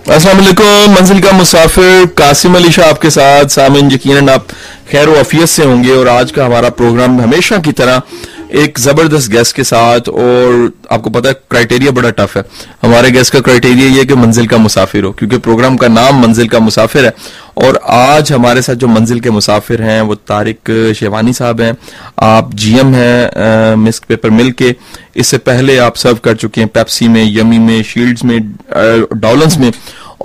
अस्सलाम वालेकुम। मंजिल का मुसाफिर कासिम अली शाह आपके साथ। सामिन, यकीनन आप खैर वफियत से होंगे और आज का हमारा प्रोग्राम हमेशा की तरह एक जबरदस्त गेस्ट के साथ। और आपको पता है क्राइटेरिया बड़ा टफ है। हमारे गेस्ट का क्राइटेरिया ये है कि मंजिल का मुसाफिर हो, क्योंकि प्रोग्राम का नाम मंजिल का मुसाफिर है। और आज हमारे साथ जो मंजिल के मुसाफिर हैं वो तारिक शेवानी साहब हैं। आप जीएम हैं मिस्क पेपर मिल के। इससे पहले आप सर्व कर चुके हैं पेप्सी में, यमी में, शील्ड्स में, डॉलन्स में,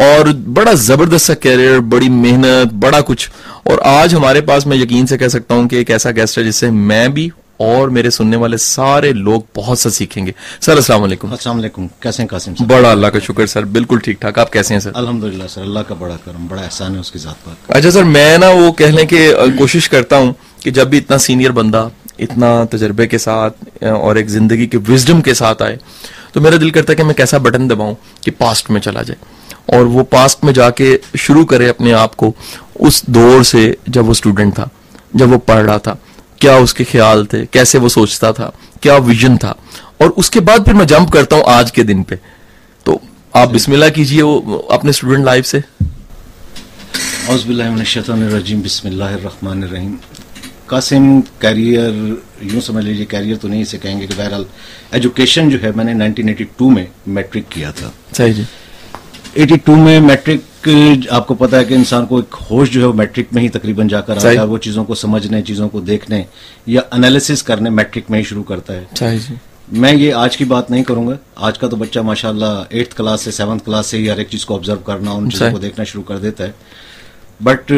और बड़ा जबरदस्त सा कैरियर, बड़ी मेहनत, बड़ा कुछ। और आज हमारे पास मैं यकीन से कह सकता हूं कि एक ऐसा गेस्ट है जिससे मैं भी और मेरे सुनने वाले सारे लोग बहुत सा सीखेंगे। सर अस्सलाम वालेकुम। अस्सलाम वालेकुम। कैसे हैं कासिम सर? बड़ा अल्लाह का शुक्र सर, बिल्कुल ठीक ठाक। आप कैसे हैं सर? अल्हम्दुलिल्लाह सर, अल्लाह का बड़ा करम, बड़ा एहसान है उसकी जात पर। अच्छा सर, मैं ना वो कहने की कोशिश करता हूं कि जब भी इतना सीनियर बंदा इतना तजर्बे के साथ और एक जिंदगी के विजडम के साथ आए तो मेरा दिल करता है कि मैं कैसा बटन दबाऊं कि पास्ट में चला जाए और वो पास्ट में जाके शुरू करे अपने आप को उस दौर से जब वो स्टूडेंट था, जब वो पढ़ रहा था, क्या उसके ख्याल थे, कैसे वो सोचता था, क्या विजन था, और उसके बाद फिर मैं जंप करता हूं आज के दिन पे। तो आप बिस्मिल्लाह कीजिए वो अपने स्टूडेंट लाइफ से। औज़ु बिल्लाहि मिनश शैतानिर रजीम, बिस्मिल्लाहिर रहमानिर रहीम। कासिम, कैरियर यूं समझ लीजिए, कैरियर तो नहीं इसे कहेंगे कि बहरहाल एजुकेशन जो है मैंने 1982 में मैट्रिक किया था। सही जी। 82 में मैट्रिक, आपको पता है कि इंसान को एक होश जो है वो मैट्रिक में ही तकरीबन जाकर आता है। वो चीज़ों को समझने, चीज़ों को देखने या एनालिसिस करने मैट्रिक में ही शुरू करता है। सही जी। मैं ये आज की बात नहीं करूंगा। आज का तो बच्चा माशाल्लाह 8th क्लास से 7th क्लास से ही हर एक चीज़ को ऑब्जर्व करना, उन चीज़ों को देखना शुरू कर देता है। बट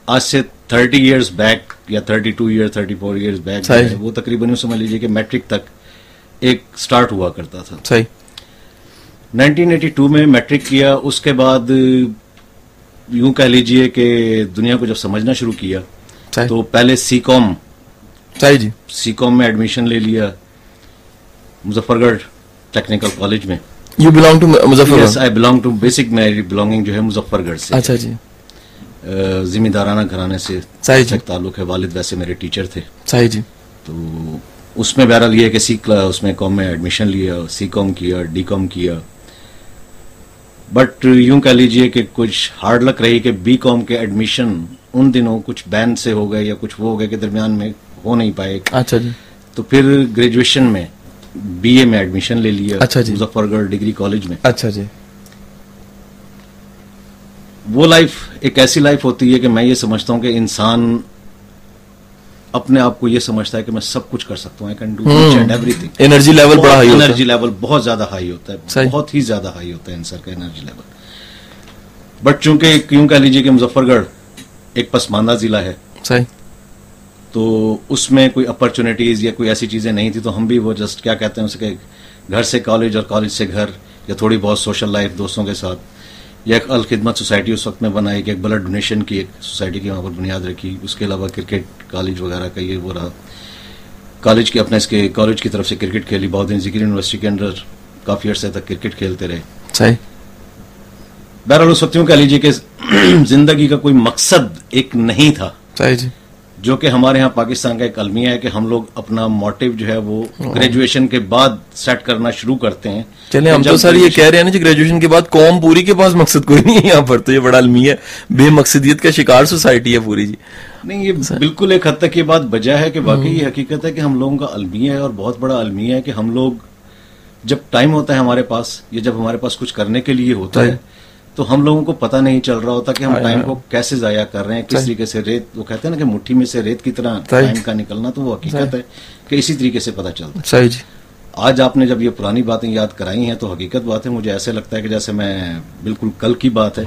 आज से 30 इयर्स बैक या 32 ईयर 34 इयर्स बैक वो तकरीबन यूं समझ लीजिए कि मैट्रिक तक एक स्टार्ट हुआ करता था। सही। 1982 में मैट्रिक किया, उसके बाद यूं कह लीजिए कि दुनिया को जब समझना शुरू किया तो पहले सीकॉम, सही जी, सीकॉम में एडमिशन ले लिया मुजफ्फरगढ़ टेक्निकल कॉलेज में। You belong to Muzaffargarh? Yes, I belong to, basic मेरी बिलोंगिंग जो है मुजफ्फरगढ़ से। अच्छा जी। जिम्मेदाराना घराने से सही जी ताल्लुक है। वालिद वैसे मेरे टीचर थे। सही जी। तो उसमें बहरहाल ये कि उसमें कॉम में एडमिशन लिया, सी कॉम किया, डी कॉम किया। बट यूं कह लीजिए कि कुछ हार्ड लक रही कि बी कॉम के एडमिशन उन दिनों कुछ बैन से हो गए या कुछ वो हो गए के दरमियान में हो नहीं पाए। अच्छा जी। तो फिर ग्रेजुएशन में बीए में एडमिशन ले लिया। अच्छा जी। मुजफ्फरगढ़ डिग्री कॉलेज में। अच्छा जी। वो लाइफ एक ऐसी लाइफ होती है कि मैं ये समझता हूं कि इंसान अपने आप को ये समझता है कि मैं सब कुछ कर सकता हूं, I can do each and everything. Energy level बड़ा हाई होता है। एनर्जी लेवल बहुत ज्यादा हाई होता है, बहुत ही ज्यादा हाई होता है इंसान का एनर्जी लेवल। बट चूंकि यूं कह लीजिए कि मुजफ्फरगढ़ एक पसमानदा जिला है, सही, तो उसमें कोई अपॉर्चुनिटीज या कोई ऐसी चीजें नहीं थी। तो हम भी वो जस्ट क्या कहते हैं उसके, घर से कॉलेज और कॉलेज से घर, या थोड़ी बहुत सोशल लाइफ दोस्तों के साथ, या एक अल खिदमत सोसाइटी उस वक्त में बनाई कि एक ब्लड डोनेशन की एक सोसाइटी की वहाँ पर बुनियाद रखी। उसके अलावा क्रिकेट कॉलेज वगैरह का ये वो रहा। कॉलेज के अपने इसके कॉलेज की तरफ से क्रिकेट खेली बहुत दिन। ज़िक्र यूनिवर्सिटी के अंदर काफ़ी अर्से तक क्रिकेट खेलते रहे। सही। बहरहाल उस वक्त यूं कह लीजिए कि जिंदगी का कोई मकसद एक नहीं था। सही जी। जो कि हमारे यहाँ पाकिस्तान का एक अलमिया है कि हम लोग अपना मोटिव जो है वो ग्रेजुएशन के बाद सेट करना शुरू करते हैं। चलिए, हम तो सर ये कह रहे हैं ना कि ग्रेजुएशन के बाद कौम पूरी के पास मकसद कोई नहीं है यहाँ पर। तो ये बड़ा अलमिया है, बेमकसदियत का शिकार सोसाइटी है पूरी जी। नहीं, ये बिल्कुल एक हद तक ये बात बजा है कि वाकई ये हकीकत है कि हम लोगों का अलमिया है और बहुत बड़ा अलमिया है कि हम लोग जब टाइम होता है हमारे पास, या जब हमारे पास कुछ करने के लिए होता है, तो हम लोगों को पता नहीं चल रहा होता कि हम टाइम को कैसे जाया कर रहे हैं, किस तरीके से। रेत, वो कहते हैं ना कि मुट्ठी में से रेत की तरह टाइम का निकलना, तो वो हकीकत है कि इसी तरीके से पता चलता है। सही जी। आज आपने जब ये पुरानी बातें याद कराई हैं तो हकीकत बात है, मुझे ऐसे लगता है कि जैसे मैं बिल्कुल कल की बात है।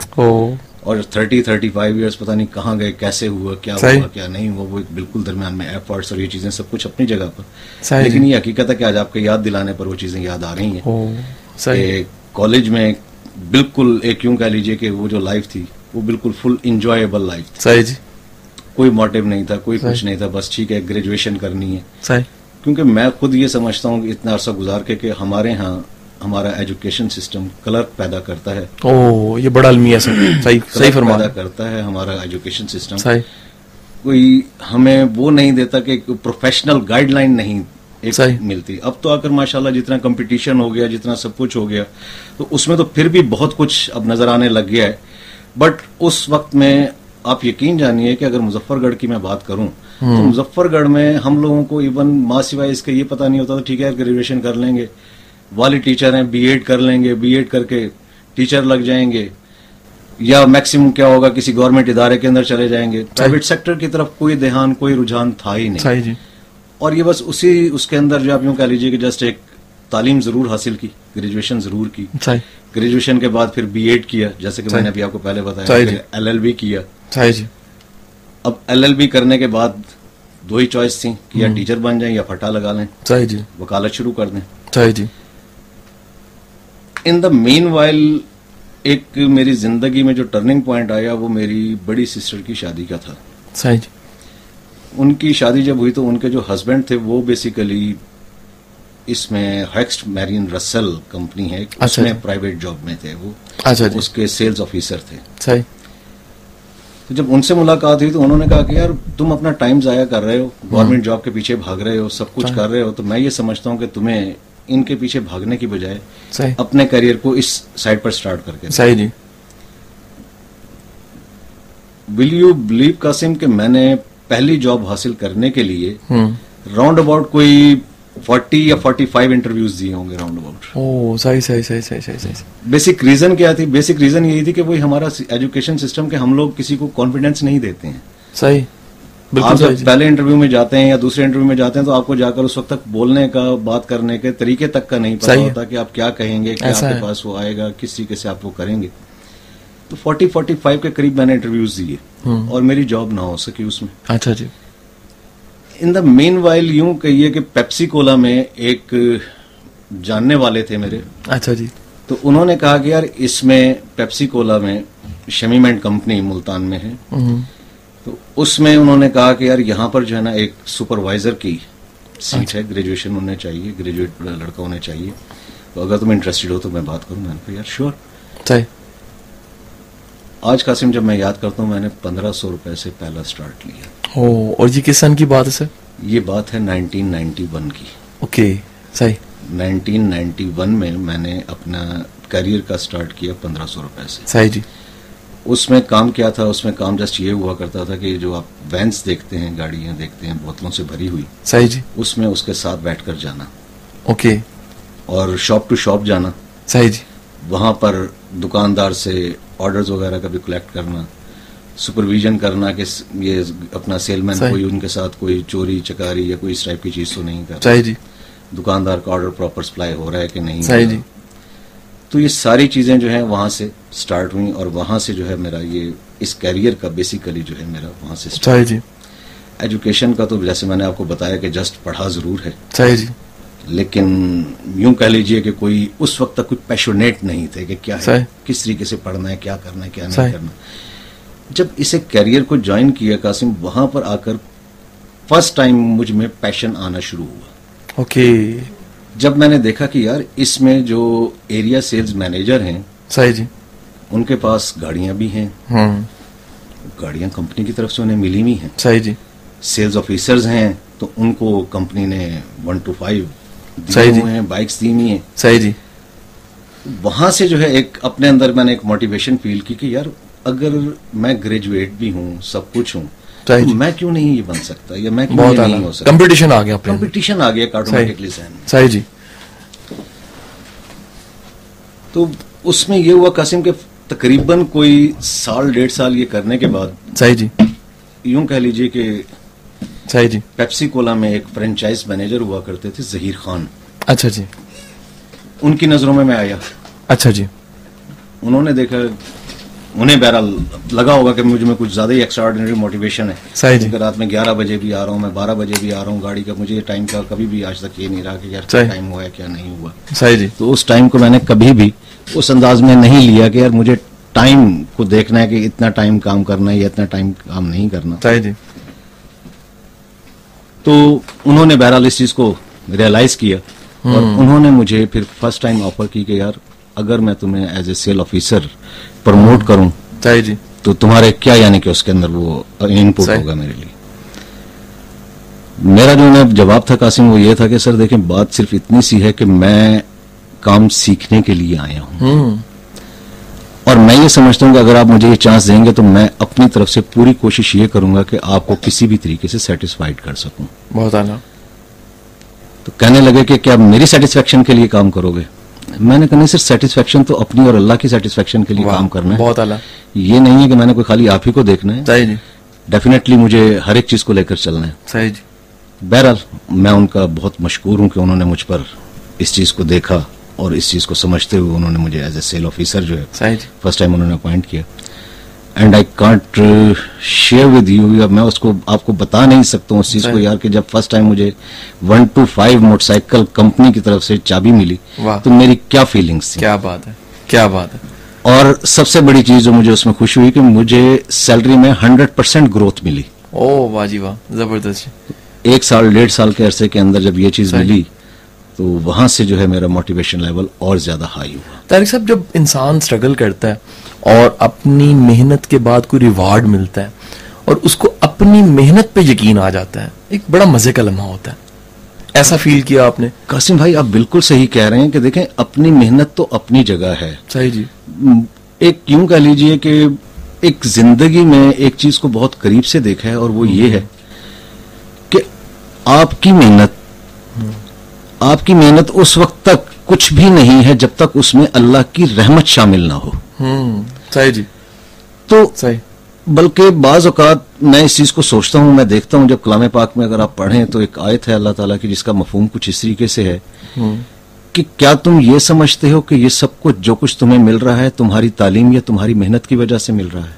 और 30-35 इयर्स पता नहीं कहाँ गए, कैसे हुआ, क्या हुआ, क्या नहीं हुआ, वो एक बिल्कुल दरमियान में एफर्ट्स और ये चीजें सब कुछ अपनी जगह पर। लेकिन ये हकीकत है कि आज आपके याद दिलाने पर वो चीजें याद आ रही हैं। कॉलेज में बिल्कुल एक यूं कह लीजिए कि वो जो लाइफ थी वो बिल्कुल फुल इंजॉयबल लाइफ थी। सही जी। कोई मोटिव नहीं था, कोई कुछ नहीं था, बस ठीक है ग्रेजुएशन करनी है। सही। क्योंकि मैं खुद ये समझता हूँ इतना अरसा गुजार के कि हमारे यहाँ हमारा एजुकेशन सिस्टम क्लर्क पैदा करता है। ओह, ये बड़ा अलमिया सही सही फरमाया। पैदा करता है हमारा एजुकेशन सिस्टम। सही। कोई हमें वो नहीं देता कि प्रोफेशनल गाइडलाइन नहीं एक मिलती। अब तो आकर माशाल्लाह जितना कंपटीशन हो गया, जितना सब कुछ हो गया, तो उसमें तो फिर भी बहुत कुछ अब नजर आने लग गया है। बट उस वक्त में आप यकीन जानिए कि अगर मुजफ्फरगढ़ की मैं बात करूं तो मुजफ्फरगढ़ में हम लोगों को इवन माँ सिवाय इसके ये पता नहीं होता था, ठीक है ग्रेजुएशन कर लेंगे, वाली टीचर हैं, बीएड कर लेंगे, बीएड करके टीचर लग जाएंगे, या मैक्सिमम क्या होगा किसी गवर्नमेंट इदारे के अंदर चले जाएंगे। प्राइवेट सेक्टर की तरफ कोई ध्यान, कोई रुझान था ही नहीं जी। और ये बस उसके अंदर जो आप यूं कह लीजिए कि जस्ट एक तालीम जरूर हासिल की, ग्रेजुएशन जरूर की, ग्रेजुएशन के बाद फिर बीएड किया, जैसे कि मैंने अभी आपको पहले बताया, एलएलबी किया जी। अब एलएलबी करने के बाद दो ही चॉइस थी कि या टीचर बन जाएं या फटा लगा लें जी, वकालत शुरू कर दें जी। इन द मीनवाइल एक मेरी जिंदगी में जो टर्निंग पॉइंट आया वो मेरी बड़ी सिस्टर की शादी का था जी। उनकी शादी जब हुई तो उनके जो हस्बैंड थे वो बेसिकली इसमें हेक्स्ट मैरिन रसल कंपनी है, उसमें प्राइवेट जॉब में थे वो, उसके सेल्स ऑफिसर थे सही। तो जब उनसे मुलाकात हुई तो उन्होंने कहा कि यार तुम अपना टाइम जाया कर रहे हो, गवर्नमेंट जॉब के पीछे भाग रहे हो, सब कुछ कर रहे हो, तो मैं ये समझता हूँ कि तुम्हें इनके पीछे भागने की बजाय अपने करियर को इस साइड पर स्टार्ट करके सही जी। विल यू बिलीव कासिम कि मैंने पहली जॉब हासिल करने के लिए राउंड अबाउट कोई 40 या 45 इंटरव्यूज दिए होंगे राउंड अबाउट। ओह सही सही सही सही सही सही। बेसिक रीजन क्या थी? बेसिक रीजन यही थी कि वही हमारा एजुकेशन सिस्टम के हम लोग किसी को कॉन्फिडेंस नहीं देते हैं। सही, आप जब पहले इंटरव्यू में जाते हैं या दूसरे इंटरव्यू में जाते हैं तो आपको जाकर उस वक्त तक बोलने का, बात करने के तरीके तक का नहीं पता होता कि आप क्या कहेंगे, क्या आपके पास वो आएगा, किस तरीके से आप वो करेंगे। तो 40-45 के करीब मैंने इंटरव्यूज दिए और मेरी जॉब ना हो सकी उसमें। अच्छा जी। इन द मेन वाइल यूं कहिए कि पेप्सी कोला में एक जानने वाले थे मेरे। अच्छा जी। तो उन्होंने कहा कि यार इसमें पेप्सी कोला में शमीमेंट कंपनी मुल्तान में है, तो उसमें उन्होंने कहा कि यार यहाँ पर जो है ना एक सुपरवाइजर की सीट है, ग्रेजुएशन होने चाहिए, ग्रेजुएट लड़का होने चाहिए, तो अगर तुम इंटरेस्टेड हो तो मैं बात करूँ। मैंने कहा यार श्योर। आज कासिम जब मैं याद करता हूँ मैंने 1500 रुपए से पहला स्टार्ट लिया। ओ, और ये किस सन की बात है सर? ये बात है 1991 की। ओके सही। 1991 में मैंने अपना करियर का स्टार्ट किया 1500 रुपए से। सही जी। उसमें काम क्या था? उसमें काम जस्ट ये हुआ करता था कि जो आप वैन्स देखते हैं, गाड़ियां देखते हैं बोतलों से भरी हुई, सही जी, उसमें उसके साथ बैठकर जाना। ओके। और शॉप टू शॉप जाना। सही जी। वहां पर दुकानदार से ऑर्डर्स वगैरह का भी कलेक्ट करना, सुपरविजन करना कि ये अपना सेलमैन कोई उनके साथ कोई चोरी चकारी या कोई इस टाइप की चीज तो नहीं कर रहा। सही जी। दुकानदार का ऑर्डर प्रॉपर सप्लाई हो रहा है कि नहीं। सही जी। तो ये सारी चीजें जो है वहां से स्टार्ट हुई और वहां से जो है मेरा ये इस कैरियर का बेसिकली जो है मेरा वहां से स्टार्ट। सही जी। एजुकेशन का तो जैसे मैंने आपको बताया कि जस्ट पढ़ा जरूर है। सही जी। लेकिन यूं कह लीजिए कि कोई उस वक्त तक कुछ पैशनेट नहीं थे कि क्या है, किस तरीके से पढ़ना है, क्या करना है, क्या नहीं करना। जब इसे कैरियर को ज्वाइन किया कासिम, वहां पर आकर फर्स्ट टाइम मुझ में पैशन आना शुरू हुआ। ओके। जब मैंने देखा कि यार इसमें जो एरिया सेल्स मैनेजर हैं, सही जी, उनके पास गाड़ियां भी हैं, गाड़ियां कंपनी की तरफ से उन्हें मिली हुई हैं। सही जी। सेल्स ऑफिसर्स हैं तो उनको कंपनी ने 1 to 5 दिए हुए हैं, बाइक्स दी हुई हैं। सही जी। वहां से जो है एक अपने अंदर मैंने एक मोटिवेशन फील की कि यार अगर मैं ग्रेजुएट भी हूँ, सब कुछ हूँ, तो मैं क्यों नहीं ये बन सकता, या मैं क्यों नहीं हो सकता। कंपटीशन आ गया, कंपटीशन आ गया ऑटोमेटिकली सहन। सही जी। तो उसमें ये हुआ कासिम के तकरीबन कोई 1.5 साल ये करने के बाद, सही जी, यूं कह लीजिए कि सही जी, पेप्सी कोला में एक फ्रेंचाइज मैनेजर हुआ करते थे जहीर खान। अच्छा जी। उनकी नजरों में मैं आया। अच्छा जी। उन्होंने देखा, उन्हें बहरहाल लगा होगा कि मुझ में कुछ ज्यादा ही एक्स्ट्राऑर्डिनरी मोटिवेशन है। सही जी। रात में 11 बजे भी आ रहा हूँ, मैं 12 बजे भी आ रहा हूँ गाड़ी का, मुझे टाइम का कभी भी आज तक ये नहीं रहा कि यार क्या टाइम हुआ है क्या नहीं हुआ। सही जी। तो उस टाइम को मैंने कभी भी उस अंदाज में नहीं लिया कि यार मुझे टाइम को देखना है कि इतना टाइम काम करना है या इतना टाइम काम नहीं करना। सही जी। तो उन्होंने बहरहाल इस चीज को रियलाइज किया और उन्होंने मुझे फिर फर्स्ट टाइम ऑफर की कि यार अगर मैं तुम्हें as a sale officer promote करूं, सही जी, तो तुम्हारे क्या यानी कि उसके अंदर वो इनपुट होगा मेरे लिए। मेरा जो ना जवाब था कासिम, वो ये था कि सर देखें, बात सिर्फ इतनी सी है कि मैं काम सीखने के लिए आया हूं, और मैं ये समझता हूं कि अगर आप मुझे ये चांस देंगे तो मैं अपनी तरफ से पूरी कोशिश ये करूंगा कि आपको किसी भी तरीके से सेटिस्फाइड कर सकूं। बहुत आला। तो कहने लगे कि क्या मेरी सेटिस्फेक्शन के लिए काम करोगे? मैंने कहा नहीं सर, सेटिस्फेक्शन तो अपनी और अल्लाह की सेटिस्फेक्शन के लिए काम करना है। बहुत आला। ये नहीं है कि मैंने कोई खाली आप ही को देखना है। सही जी। डेफिनेटली मुझे हर एक चीज को लेकर चलना है। सही जी। बहरहाल मैं उनका बहुत मशकूर हूं कि उन्होंने मुझ पर इस चीज को देखा और इस चीज को समझते हुए उन्होंने मुझे एज ए सेल ऑफिसर जो है फर्स्ट टाइम उन्होंने अपॉइंट किया। And I can't share with you, मैं उसको आपको बता नहीं सकता हूँ उस चीज को यार, कि जब फर्स्ट टाइम मुझे 125 मोटरसाइकिल कंपनी की तरफ से चाबी मिली तो मेरी क्या फीलिंग्स थी। क्या बात है, क्या बात है। और सबसे बड़ी चीज जो मुझे उसमें खुशी हुई कि मुझे सैलरी में 100% ग्रोथ मिली। ओह वाह जी वाह, जबरदस्त। 1 साल 1.5 साल के अरसे के अंदर जब ये चीज मिली तो वहां से जो है मेरा मोटिवेशन लेवल और ज्यादा हाई हुआ। तारिक साहब, जब इंसान स्ट्रगल करता है और अपनी मेहनत के बाद कोई रिवार्ड मिलता है और उसको अपनी मेहनत पे यकीन आ जाता है, एक बड़ा मजे का लम्हा होता है। ऐसा फील किया आपने? कासिम भाई, आप बिल्कुल सही कह रहे हैं कि देखें, अपनी मेहनत तो अपनी जगह है। सही जी। एक यूं कह लीजिए कि एक जिंदगी में एक चीज को बहुत करीब से देखा है, और वो ये है कि आपकी मेहनत उस वक्त तक कुछ भी नहीं है जब तक उसमें अल्लाह की रहमत शामिल ना हो। सही जी। तो सही, बल्कि बाज औकात मैं इस चीज को सोचता हूं, मैं देखता हूं जब कलाम पाक में अगर आप पढ़ें तो एक आयत है अल्लाह ताला की जिसका मफहूम कुछ इस तरीके से है कि क्या तुम ये समझते हो कि ये सब कुछ जो कुछ तुम्हें मिल रहा है तुम्हारी तालीम या तुम्हारी मेहनत की वजह से मिल रहा है?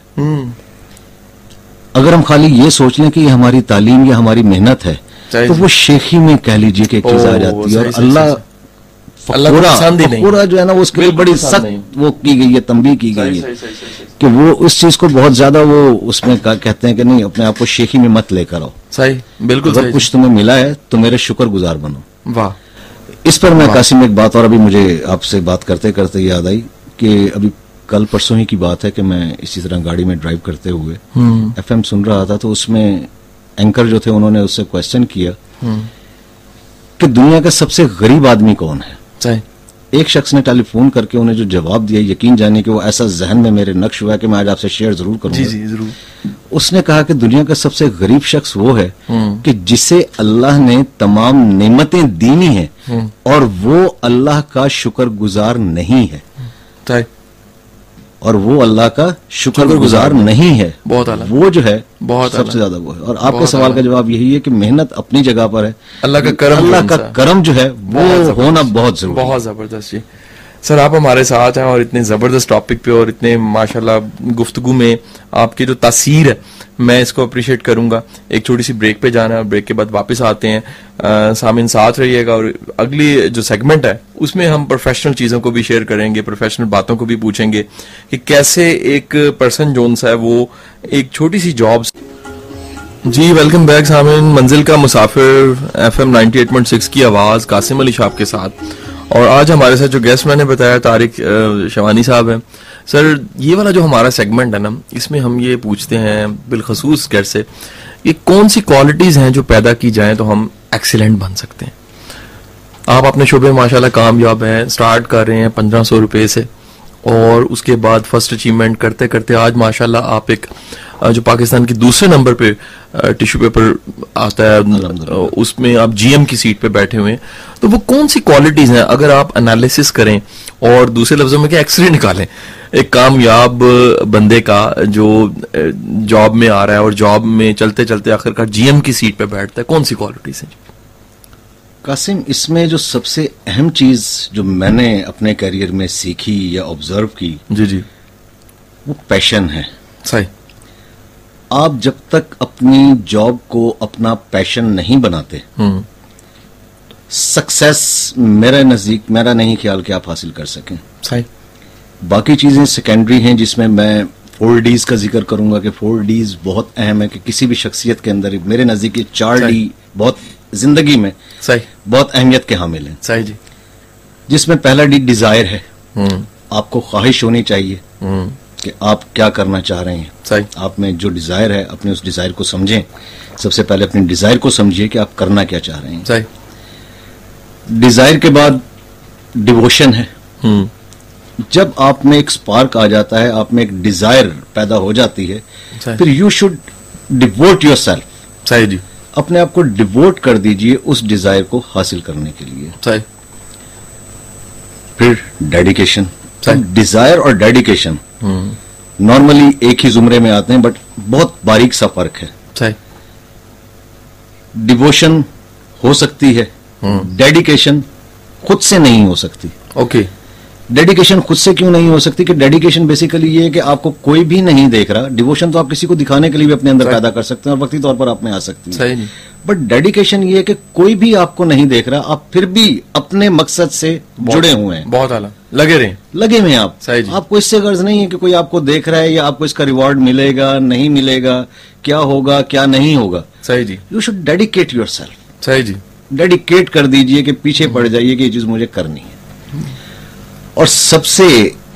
अगर हम खाली ये सोच लें कि ये हमारी तालीम या हमारी मेहनत है तो वो शेखी में कह लीजिए कि एक चीज आ जाती है, और अल्लाह फकूरा जो है ना वो उसके लिए बड़ी सख्त वो की गई है, तंबीह की गई है कि वो उस चीज को बहुत ज्यादा वो उसमें कहते हैं कि नहीं, अपने आप को शेखी में मत लेकर आओ। सही, बिल्कुल। अगर कुछ तुम्हें मिला है तो मेरे शुक्रगुजार बनो। वाह। इस पर मैं कासिम एक बात और अभी मुझे आपसे बात करते करते याद आई कि अभी कल परसों ही की बात है कि मैं इसी तरह गाड़ी में ड्राइव करते हुए FM सुन रहा था, तो उसमें एंकर जो थे उन्होंने उससे क्वेश्चन किया कि दुनिया का सबसे गरीब आदमी कौन है। सही। एक शख्स ने टेलीफोन करके उन्हें जो जवाब दिया, यकीन जाने कि वो ऐसा जहन में मेरे नक्श हुआ कि मैं आज आपसे शेयर जरूर करूंगा। जी जरूर। उसने कहा कि दुनिया का सबसे गरीब शख्स वो है कि जिसे अल्लाह ने तमाम नेमतें दीनी हैं और वो अल्लाह का शुक्रगुजार नहीं है। सही। और वो अल्लाह का शुक्रगुजार नहीं है। बहुत आला। वो जो है बहुत सबसे ज्यादा वो है। और आपके सवाल का जवाब यही है कि मेहनत अपनी जगह पर है, अल्लाह का करम जो है वो होना बहुत जरूरी है। बहुत जबरदस्त जी। सर, आप हमारे साथ हैं और इतने जबरदस्त टॉपिक पे और इतने माशाल्लाह गुफ्तगू में आपकी जो तासीर है मैं इसको अप्रिशिएट करूंगा। एक छोटी सी ब्रेक पे जाना है, ब्रेक के बाद वापस आते हैं। सामिन साथ रहिएगा और अगली जो सेगमेंट है उसमें हम प्रोफेशनल चीजों को भी शेयर करेंगे, प्रोफेशनल बातों को भी पूछेंगे कि कैसे एक पर्सन जोन सा है वो एक छोटी सी जॉब। जी वेलकम बैक सामिन, मंजिल का मुसाफिर FM 98.6 की आवाज कासिम अली साहब के साथ। और आज हमारे साथ जो गेस्ट मैंने बताया तारिक शवानी साहब हैं। सर, ये वाला जो हमारा सेगमेंट है ना, इसमें हम ये पूछते हैं बिलखसूस गेस्ट से ये कौन सी क्वालिटीज हैं जो पैदा की जाएं तो हम एक्सीलेंट बन सकते हैं। आप अपने शोबे में माशाल्लाह कामयाब हैं, स्टार्ट कर रहे हैं 1500 रुपए से और उसके बाद फर्स्ट अचीवमेंट करते करते आज माशाल्लाह आप एक जो पाकिस्तान के दूसरे नंबर पे टिश्यू पेपर आता है उसमें आप GM की सीट पे बैठे हुए हैं। तो वो कौन सी क्वालिटीज हैं अगर आप एनालिसिस करें और दूसरे लफ्जों में क्या एक्सरे निकालें एक कामयाब बंदे का जो जॉब में आ रहा है और जॉब में चलते चलते आखिरकार GM की सीट पे बैठता है, कौन सी क्वालिटीज हैं? कासिम, इसमें जो सबसे अहम चीज जो मैंने अपने करियर में सीखी या ऑब्जर्व की जी वो पैशन है। सही। आप जब तक अपनी जॉब को अपना पैशन नहीं बनाते सक्सेस मेरे नजदीक मेरा नहीं ख्याल कि आप हासिल कर सकें। सही। बाकी चीजें सेकेंडरी हैं जिसमें मैं 4Ds का जिक्र करूंगा कि 4Ds बहुत अहम है कि किसी भी शख्सियत के अंदर मेरे नजदीक ये 4D बहुत जिंदगी में सही बहुत अहमियत के हामिल हैं। सही जी। जिसमें पहला D डिजायर है, आपको ख्वाहिश होनी चाहिए कि आप क्या करना चाह रहे हैं। सही। आप में जो डिजायर है, अपने उस डिजायर को समझें। सबसे पहले अपने डिजायर को समझिए कि आप करना क्या चाह रहे हैं। सही। डिजायर के बाद डिवोशन है। जब आप में एक स्पार्क आ जाता है, आप में एक डिजायर पैदा हो जाती है, फिर यू शुड डिवोट योरसेल्फ। सही जी। अपने आप को डिवोट कर दीजिए उस डिजायर को हासिल करने के लिए। सही। फिर डेडिकेशन। डिजायर और डेडिकेशन नॉर्मली एक ही जुमरे में आते हैं, बट बहुत बारीक सा फर्क है। सही। डिवोशन हो सकती है, डेडिकेशन खुद से नहीं हो सकती। ओके। डेडिकेशन खुद से क्यों नहीं हो सकती? कि डेडिकेशन बेसिकली ये है कि आपको कोई भी नहीं देख रहा। डिवोशन तो आप किसी को दिखाने के लिए भी अपने अंदर पैदा कर सकते हैं और वक्ती तौर पर आप में आ सकती है। सही। बट डेडिकेशन ये है कि कोई भी आपको नहीं देख रहा, आप फिर भी अपने मकसद से जुड़े हुए हैं। बहुत आला, लगे हैं आप। सही जी। आपको इससे गर्ज नहीं है कि कोई आपको देख रहा है या आपको इसका रिवॉर्ड मिलेगा नहीं मिलेगा, क्या होगा क्या नहीं होगा। सही जी। You should dedicate yourself. सही जी। डेडिकेट कर दीजिए कि पीछे पड़ जाइए कि ये चीज मुझे करनी है। और सबसे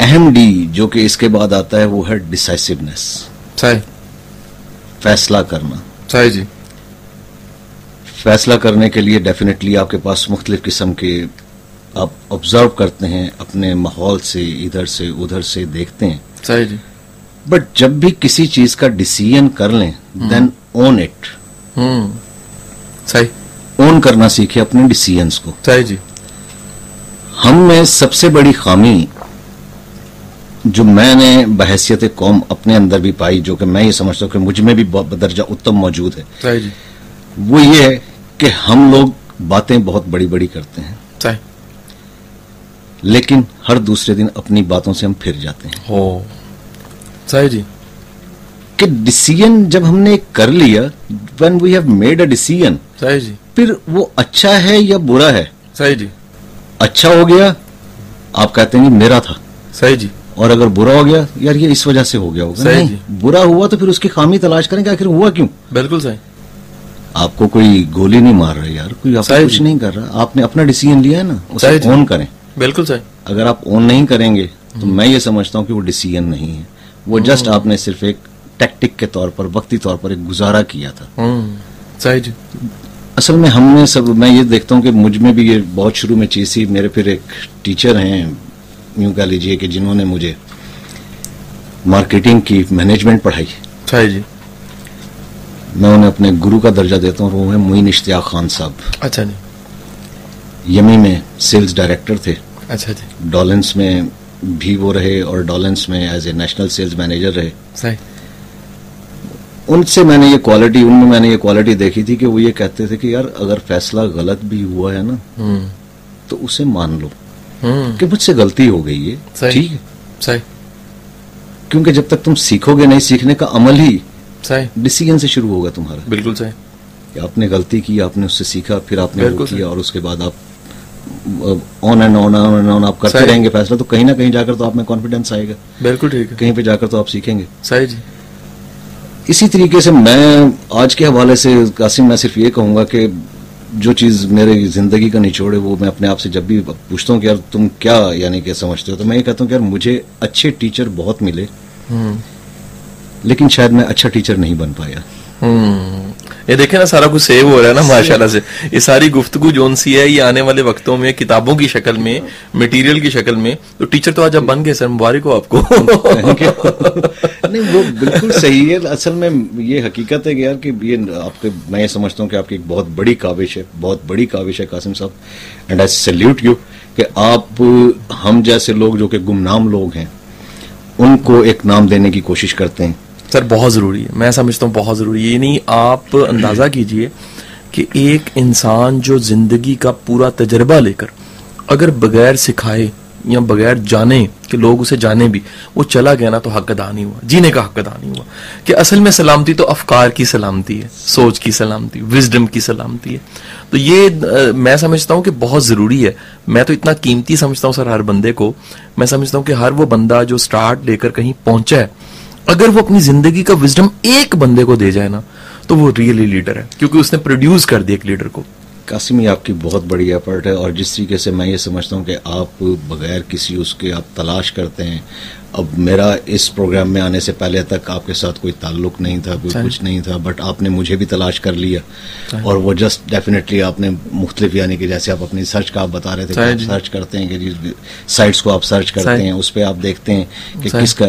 अहम डी जो कि इसके बाद आता है वो है डिसाइसिवनेस। सही। फैसला करना। सही जी। फैसला करने के लिए डेफिनेटली आपके पास मुख्तलिफ किस्म के आप ऑब्जर्व करते हैं, अपने माहौल से इधर से उधर से देखते हैं। सही जी। बट जब भी किसी चीज का डिसीजन कर लें, देन ओन इट। सही। ओन करना सीखे अपने डिसीजंस को। सही जी। हम में सबसे बड़ी खामी जो मैंने बहैसियत कौम अपने अंदर भी पाई, जो कि मैं ये समझता हूँ कि मुझ में भी बदर्जा उत्तम मौजूद है, सही जी, वो ये है कि हम लोग बातें बहुत बड़ी बड़ी करते हैं, सही, लेकिन हर दूसरे दिन अपनी बातों से हम फिर जाते हैं। हो सही जी, कि डिसीजन जब हमने कर लिया, when we have made a decision, सही जी, फिर वो अच्छा है या बुरा है, सही जी, अच्छा हो गया आप कहते हैं कि मेरा था, सही जी, और अगर बुरा हो गया यार ये इस वजह से हो गया होगा, नहीं, बुरा हुआ तो फिर उसकी खामी तलाश करें कि आखिर हुआ क्यों। बिल्कुल सही। आपको कोई गोली नहीं मार रहा यार, कोई आपको कुछ नहीं कर रहा, आपने अपना डिसीजन लिया है ना, उसे ऑन करें। बिल्कुल सही। अगर आप ऑन नहीं करेंगे तो मैं ये समझता हूँ कि वो डिसीजन नहीं है, वो जस्ट आपने सिर्फ एक टैक्टिक के तौर पर, वक्ती तौर पर एक गुजारा किया था। सही जी। असल में हमने सब, मैं ये देखता हूँ कि मुझ में भी ये बहुत शुरू में चीज थी। मेरे फिर एक टीचर हैं, यूं कह लीजिए कि जिन्होंने मुझे मार्केटिंग की मैनेजमेंट पढ़ाई। सही जी। मैं उन्हें अपने गुरु का दर्जा देता हूँ, वो है मोइन इश्तियाक खान साहब। अच्छा जी। यमी में सेल्स डायरेक्टर थे। अच्छा जी। डॉलेंस में भी वो रहे और डॉलेंस में as a national sales manager रहे। सही। उनसे मैंने ये क्वालिटी, उनमें मैंने ये क्वालिटी देखी थी कि वो ये कहते थे कि यार अगर फैसला गलत भी हुआ है ना तो उसे मान लो कि मुझसे गलती हो गई है, ठीक है, सही, क्योंकि जब तक तुम सीखोगे नहीं, सीखने का अमल ही सही डिसीजन से शुरू होगा तुम्हारा। बिल्कुल सही। कि आपने गलती की, आपने उससे सीखा, फिर आपने वो किया और उसके बाद आप ऑन एंड ऑन आप करते रहेंगे फैसला, तो कहीं ना कहीं जाकर तो आप में कॉन्फिडेंस आएगा। बिल्कुल ठीक है। कहीं पे जाकर तो आप सीखेंगे। सही जी। इसी तरीके से मैं आज के हवाले से कासिम, मैं सिर्फ ये कहूंगा कि जो चीज मेरे जिंदगी का निचोड़ है वो मैं अपने आप से जब भी पूछता हूँ कि यार तुम क्या यानी क्या समझते हो, तो मैं ये कहता हूँ कि यार मुझे अच्छे टीचर बहुत मिले, लेकिन शायद मैं अच्छा टीचर नहीं बन पाया। ये देखे ना, सारा कुछ सेव हो रहा है ना माशाल्लाह से। ये सारी गुफ्तगू जोन सी है, ये आने वाले वक्तों में किताबों की शक्ल में, मटेरियल की शक्ल में, तो टीचर तो आज आप बन गए सर, मुबारक हो आपको। नहीं, वो बिल्कुल सही है। असल में ये हकीकत है कि यार कि ये आपके, मैं ये समझता हूँ कि आपकी एक बहुत बड़ी काविश है, बहुत बड़ी काविश है कासिम साहब, एंड आई सैल्यूट यू कि आप हम जैसे लोग जो कि गुमनाम लोग हैं उनको एक नाम देने की कोशिश करते हैं। सर बहुत ज़रूरी है, मैं समझता हूँ बहुत ज़रूरी है। ये नहीं, आप अंदाज़ा कीजिए कि एक इंसान जो ज़िंदगी का पूरा तजर्बा लेकर अगर बगैर सिखाए या बगैर जाने कि लोग उसे जाने भी वो चला गया ना, तो हक अदा नहीं हुआ, जीने का हक अदा नहीं हुआ। कि असल में सलामती तो अफकार की सलामती है, सोच की सलामती, विजडम की सलामती है। तो ये मैं समझता हूँ कि बहुत ज़रूरी है। मैं तो इतना कीमती समझता हूँ सर हर बंदे को। मैं समझता हूँ कि हर वो बंदा जो स्टार्ट लेकर कहीं पहुंचा है, अगर वो अपनी जिंदगी का विजडम एक बंदे को दे जाए ना, तो वो रियली लीडर है, क्योंकि उसने प्रोड्यूस कर दिया एक लीडर को। कासिम, ये आपकी बहुत बड़ी एफर्ट है, और जिस तरीके से मैं ये समझता हूँ कि आप बगैर किसी उसके आप तलाश करते हैं, अब मेरा इस प्रोग्राम में आने से पहले तक आपके साथ कोई ताल्लुक नहीं था, कोई कुछ नहीं था, बट आपने मुझे भी तलाश कर लिया और वो जस्ट डेफिनेटली आपने मुख्तलिफ, यानी कि जैसे आप अपनी सर्च का आप बता रहे थे कि आप सर्च करते हैं कि साइट्स को आप सर्च करते हैं, उस पर आप देखते हैं कि किसका,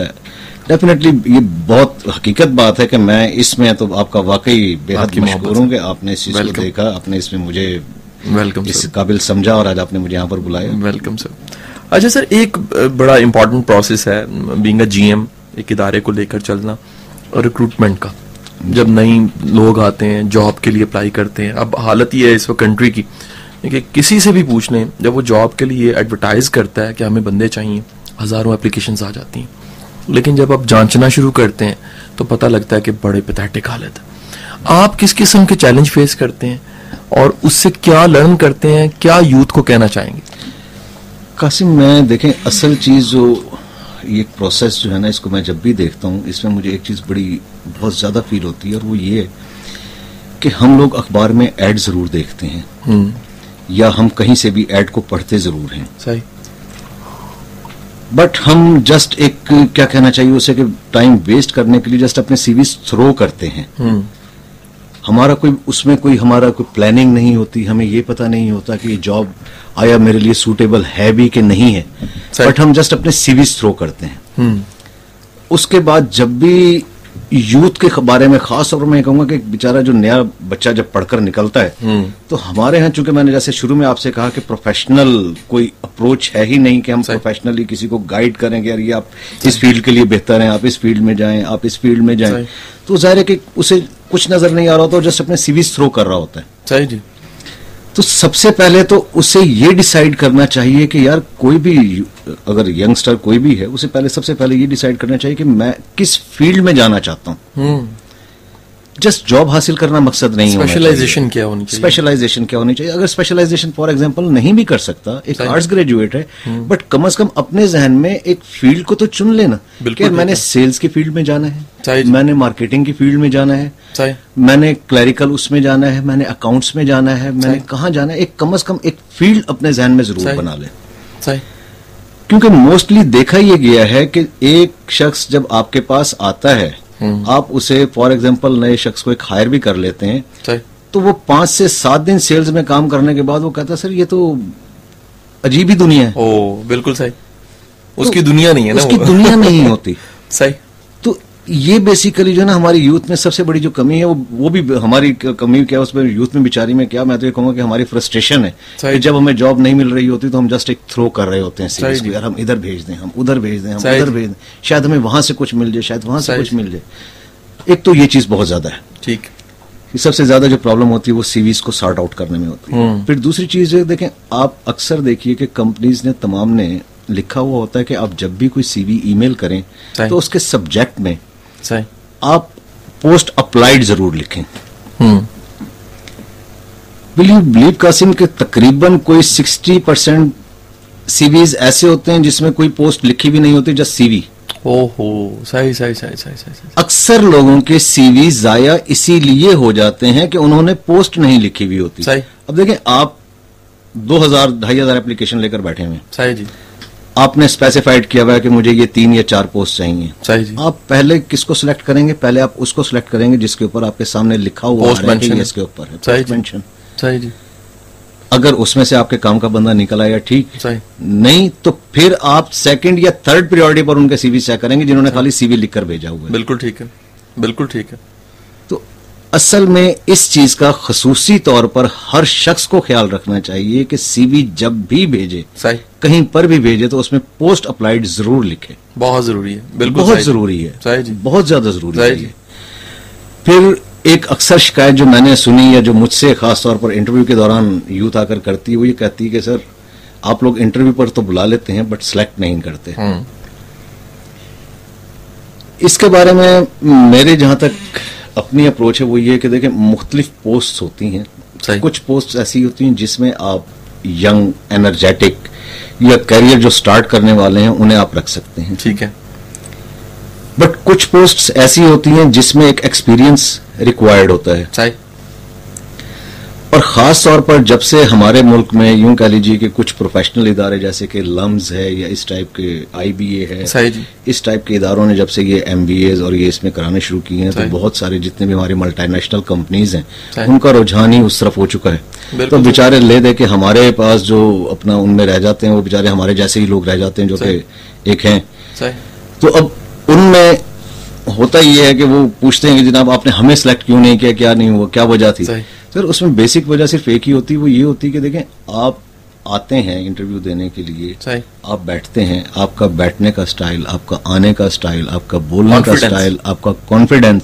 डेफिनेटली ये बहुत हकीकत बात है कि मैं इसमें तो आपका वाकई बेहद मशकूर हूँ कि आपने इस चीज को देखा, आपने इसमें मुझे वेलकम इस काबिल समझा और आज आपने मुझे यहाँ पर बुलाया। Welcome sir. अच्छा सर, एक बड़ा इंपॉर्टेंट प्रोसेस है बीइंग अ जीएम, एक इदारे को लेकर चलना और रिक्रूटमेंट का। जब नई लोग आते हैं जॉब के लिए अप्लाई करते हैं, अब हालत ये है इस वक्त कंट्री की कि किसी से भी पूछ लें, जब वो जॉब के लिए एडवर्टाइज करता है कि हमें बंदे चाहिए, हजारों एप्लीकेशंस आ जाती हैं, लेकिन जब आप जांचना शुरू करते हैं तो पता लगता है कि बड़े पैथेटिक हालत है। आप किस किस्म के चैलेंज फेस करते हैं और उससे क्या लर्न करते हैं, क्या यूथ को कहना चाहेंगे? कासिम, मैं देखें असल चीज जो ये प्रोसेस जो है ना, इसको मैं जब भी देखता हूँ इसमें मुझे एक चीज बड़ी बहुत ज्यादा फील होती है और वो ये है कि हम लोग अखबार में ऐड जरूर देखते हैं या हम कहीं से भी ऐड को पढ़ते जरूर हैं, सही, बट हम जस्ट एक क्या कहना चाहिए उसे कि टाइम वेस्ट करने के लिए जस्ट अपने सीवी थ्रो करते हैं। हमारा कोई उसमें कोई हमारा कोई प्लानिंग नहीं होती, हमें ये पता नहीं होता कि ये जॉब आया मेरे लिए सूटेबल है भी कि नहीं है, बट हम जस्ट अपने सीवी थ्रो करते हैं। उसके बाद जब भी यूथ के बारे में खास तौर पर मैं कहूंगा कि बेचारा जो नया बच्चा जब पढ़कर निकलता है तो हमारे यहाँ, चूंकि मैंने जैसे शुरू में आपसे कहा कि प्रोफेशनल कोई अप्रोच है ही नहीं कि हम प्रोफेशनली किसी को गाइड करेंगे, यार ये आप इस फील्ड के लिए बेहतर हैं, आप इस फील्ड में जाएं, आप इस फील्ड में जाएं, तो जाहिर है कि उसे कुछ नजर नहीं आ रहा होता, जस्ट अपने सीवी थ्रो कर रहा होता है। सही जी। तो सबसे पहले तो उसे ये डिसाइड करना चाहिए कि यार कोई भी अगर यंगस्टर कोई भी है, उसे पहले सबसे पहले ये डिसाइड करना चाहिए कि मैं किस फील्ड में जाना चाहता हूँ। जस्ट जॉब हासिल करना मकसद नहीं होना चाहिए। स्पेशलाइजेशन क्या होनी चाहिए? स्पेशलाइजेशन क्या होनी चाहिए? अगर स्पेशलाइजेशन फॉर एग्जांपल नहीं भी कर सकता, एक आर्ट्स ग्रेजुएट है, बट कम से कम अपने जहन में एक फील्ड को तो चुन लेना कि मैंने सेल्स की फील्ड में जाना है, मैंने मार्केटिंग की फील्ड में जाना है, मैंने क्लरिकल उसमें जाना है, मैंने अकाउंट्स में जाना है, मैंने कहाँ जाना है, एक कम से कम एक फील्ड अपने जहन में जरूर बना ले। क्योंकि मोस्टली देखा यह गया है कि एक शख्स जब आपके पास आता है, आप उसे फॉर एग्जांपल नए शख्स को एक हायर भी कर लेते हैं, तो वो 5 से 7 दिन सेल्स में काम करने के बाद वो कहता है सर ये तो अजीब ही दुनिया है। ओ बिल्कुल सही, उसकी दुनिया नहीं है ना, उसकी दुनिया नहीं होती। सही। तो ये बेसिकली जो है ना हमारी यूथ में सबसे बड़ी जो कमी है, वो भी हमारी कमी क्या, उसमें यूथ में बिचारी में क्या, मैं तो ये कहूंगा कि हमारी फ्रस्ट्रेशन है कि जब हमें जॉब नहीं मिल रही होती तो हम जस्ट एक थ्रो कर रहे होते हैं सीरीज को, यार हम इधर भेज दें, हम उधर भेज दें, हम उधर भेज दें, शायद हमें वहां से कुछ मिल जाए, शायद वहां से कुछ मिल जाए। एक तो ये चीज बहुत ज्यादा है, ठीक, सबसे ज्यादा जो प्रॉब्लम होती है वो सीवीज को सॉर्ट आउट करने में होती है। फिर दूसरी चीज देखें, आप अक्सर देखिए कि कंपनीज ने तमाम ने लिखा हुआ होता है कि आप जब भी कोई सीवी ईमेल करें तो उसके सब्जेक्ट में आप पोस्ट अप्लाइड जरूर लिखें। विल यू बिलीव कासिम के तकरीबन कोई 60% सीवीज ऐसे होते हैं जिसमें कोई पोस्ट लिखी भी नहीं होती, जस्ट सीवी। ओहो, सही सही सही सही सही। अक्सर लोगों के सीवी जाया इसीलिए हो जाते हैं कि उन्होंने पोस्ट नहीं लिखी हुई होती। सही। अब देखें, आप 2000-2500 एप्लीकेशन लेकर बैठे हुए हैं, सही जी, आपने स्पेसिफाइड किया हुआ है कि मुझे ये 3 या 4 पोस्ट चाहिए। सही जी। आप पहले किसको सिलेक्ट करेंगे? पहले आप उसको सिलेक्ट करेंगे जिसके ऊपर आपके सामने लिखा हुआ है कि इसके ऊपर है पोस्ट मेंशन। सही जी। अगर उसमें से आपके काम का बंदा निकल आया ठीक, सही, नहीं तो फिर आप सेकंड या थर्ड प्रायोरिटी पर उनके सीवी चेक करेंगे जिन्होंने खाली सीवी लिखकर भेजा हुआ है। बिल्कुल ठीक है, बिल्कुल ठीक है। तो असल में इस चीज का खसूसी तौर पर हर शख्स को ख्याल रखना चाहिए कि सीवी जब भी भेजे, सही, कहीं पर भी भेजे तो उसमें पोस्ट अप्लाइड जरूर लिखे। बहुत जरूरी है, बिल्कुल बहुत जरूरी है, सही जी, बहुत ज्यादा जरूरी सही जी। फिर एक अक्सर शिकायत जो मैंने सुनी या जो मुझसे खास तौर पर इंटरव्यू के दौरान यूथ आकर करती है, वो ये कहती है कि सर आप लोग इंटरव्यू पर तो बुला लेते हैं बट सिलेक्ट नहीं करते। इसके बारे में मेरे जहां तक अपनी अप्रोच है वो ये कि देखें, मुख्तलिफ पोस्ट होती हैं। कुछ पोस्ट ऐसी होती हैं जिसमें आप यंग, एनर्जेटिक या करियर जो स्टार्ट करने वाले हैं उन्हें आप रख सकते हैं, ठीक है। बट कुछ पोस्ट्स ऐसी होती हैं जिसमें एक एक्सपीरियंस रिक्वायर्ड होता है। सही। और खास तौर पर जब से हमारे मुल्क में यूं कह लीजिए कि कुछ प्रोफेशनल इदारे जैसे कि लम्स है या इस टाइप के IBA है, सही जी, इस टाइप के इदारों ने जब से ये MBAs और ये इसमें कराने शुरू किए हैं, तो बहुत सारे जितने भी हमारी मल्टीनेशनल कंपनीज हैं उनका रुझान ही उस तरफ हो चुका है। तो बेचारे ले दे के हमारे पास जो अपना उनमें रह जाते हैं, वो बेचारे हमारे जैसे ही लोग रह जाते हैं जो कि एक हैं। तो अब उनमें होता ये है कि वो पूछते हैं कि जनाब आपने हमें सिलेक्ट क्यों नहीं किया, क्या नहीं हुआ, क्या वजह थी। सर उसमें बेसिक वजह सिर्फ एक ही होती है, वो ये होती है कि देखें आप आते हैं इंटरव्यू देने के लिए, आप बैठते हैं, आपका बैठने का स्टाइल, आपका आने का स्टाइल, आपका बोलने का स्टाइल, आपका कॉन्फिडेंस,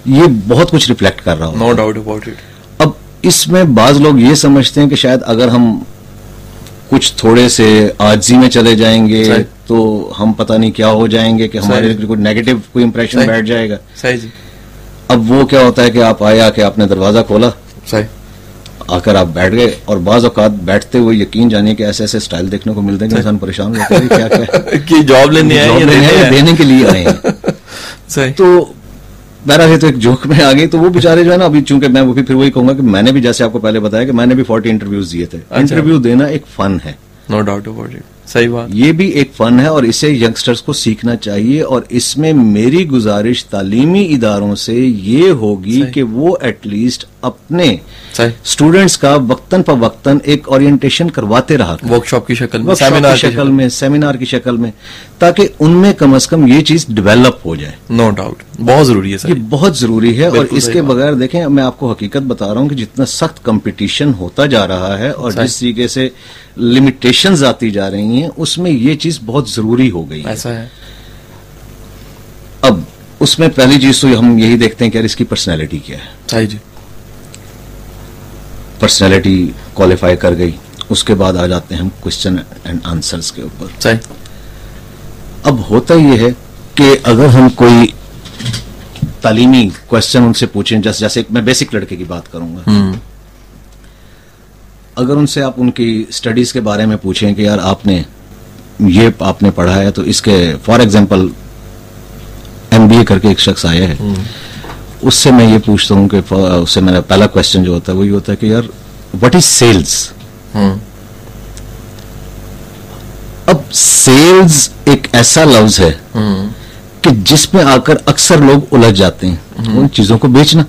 ये बहुत कुछ रिफ्लेक्ट कर रहा होता है। No doubt about it. अब इसमें बाज लोग ये समझते हैं कि शायद अगर हम कुछ थोड़े से आजी में चले जाएंगे तो हम पता नहीं क्या हो जाएंगे कि हमारे कोई नेगेटिव कोई इंप्रेशन बैठ जाएगा। सही जी। अब वो क्या होता है कि आप आए, आके आपने दरवाजा खोला, आकर आप बैठ गए, और बाज औकात बैठते हुए यकीन जानिए कि ऐसे ऐसे स्टाइल देखने को मिलते हैं कि इंसान परेशान होता है क्या क्या कि जॉब लेने आए या देने के लिए आए हैं। तो बहरहाल तो एक जोक में आ गई। तो वो बेचारे जो है ना, अभी चूंकि मैं वो भी फिर वही कहूंगा कि मैंने भी जैसे आपको पहले बताया कि मैंने भी 40 इंटरव्यूज दिए थे। इंटरव्यू देना एक फन है, नो डाउट अबाउट इट। सही बात, ये भी एक फन है और इसे यंगस्टर्स को सीखना चाहिए। और इसमें मेरी गुजारिश तालीमी इदारों से ये होगी कि वो एटलीस्ट अपने स्टूडेंट्स का वक्तन पर वक्तन एक ओरिएंटेशन करवाते रहा, वर्कशॉप की शक्ल में, सेमिनार की शक्ल में, ताकि उनमें कम से कम ये चीज डेवलप हो जाए। नो डाउट बहुत जरूरी है सर, ये बहुत जरूरी है। और इसके बगैर देखें, मैं आपको हकीकत बता रहा हूं कि जितना सख्त कंपटीशन होता जा रहा है और जिस तरीके से लिमिटेशंस आती जा रही हैं, उसमें ये चीज बहुत जरूरी हो गई है। ऐसा है। अब उसमें पहली चीज तो हम यही देखते हैं कि यार इसकी पर्सनैलिटी क्या है। सही जी। पर्सनैलिटी क्वालिफाई कर गई, उसके बाद आ जाते हैं हम क्वेश्चन एंड आंसर्स के ऊपर। सही। अब होता यह है कि अगर हम कोई तालीमी क्वेश्चन उनसे पूछें, जैसे मैं बेसिक लड़के की बात करूंगा, अगर उनसे आप उनकी स्टडीज के बारे में पूछें कि यार आपने पढ़ा है, तो इसके फॉर एग्जांपल MBA करके एक शख्स आया है, उससे मैं ये पूछता हूं कि उससे मेरा पहला क्वेश्चन जो होता है वो ये होता है कि यार व्हाट इज सेल्स। अब सेल्स एक ऐसा लफ्ज है कि जिसमें आकर अक्सर लोग उलझ जाते हैं। उन चीजों को बेचना,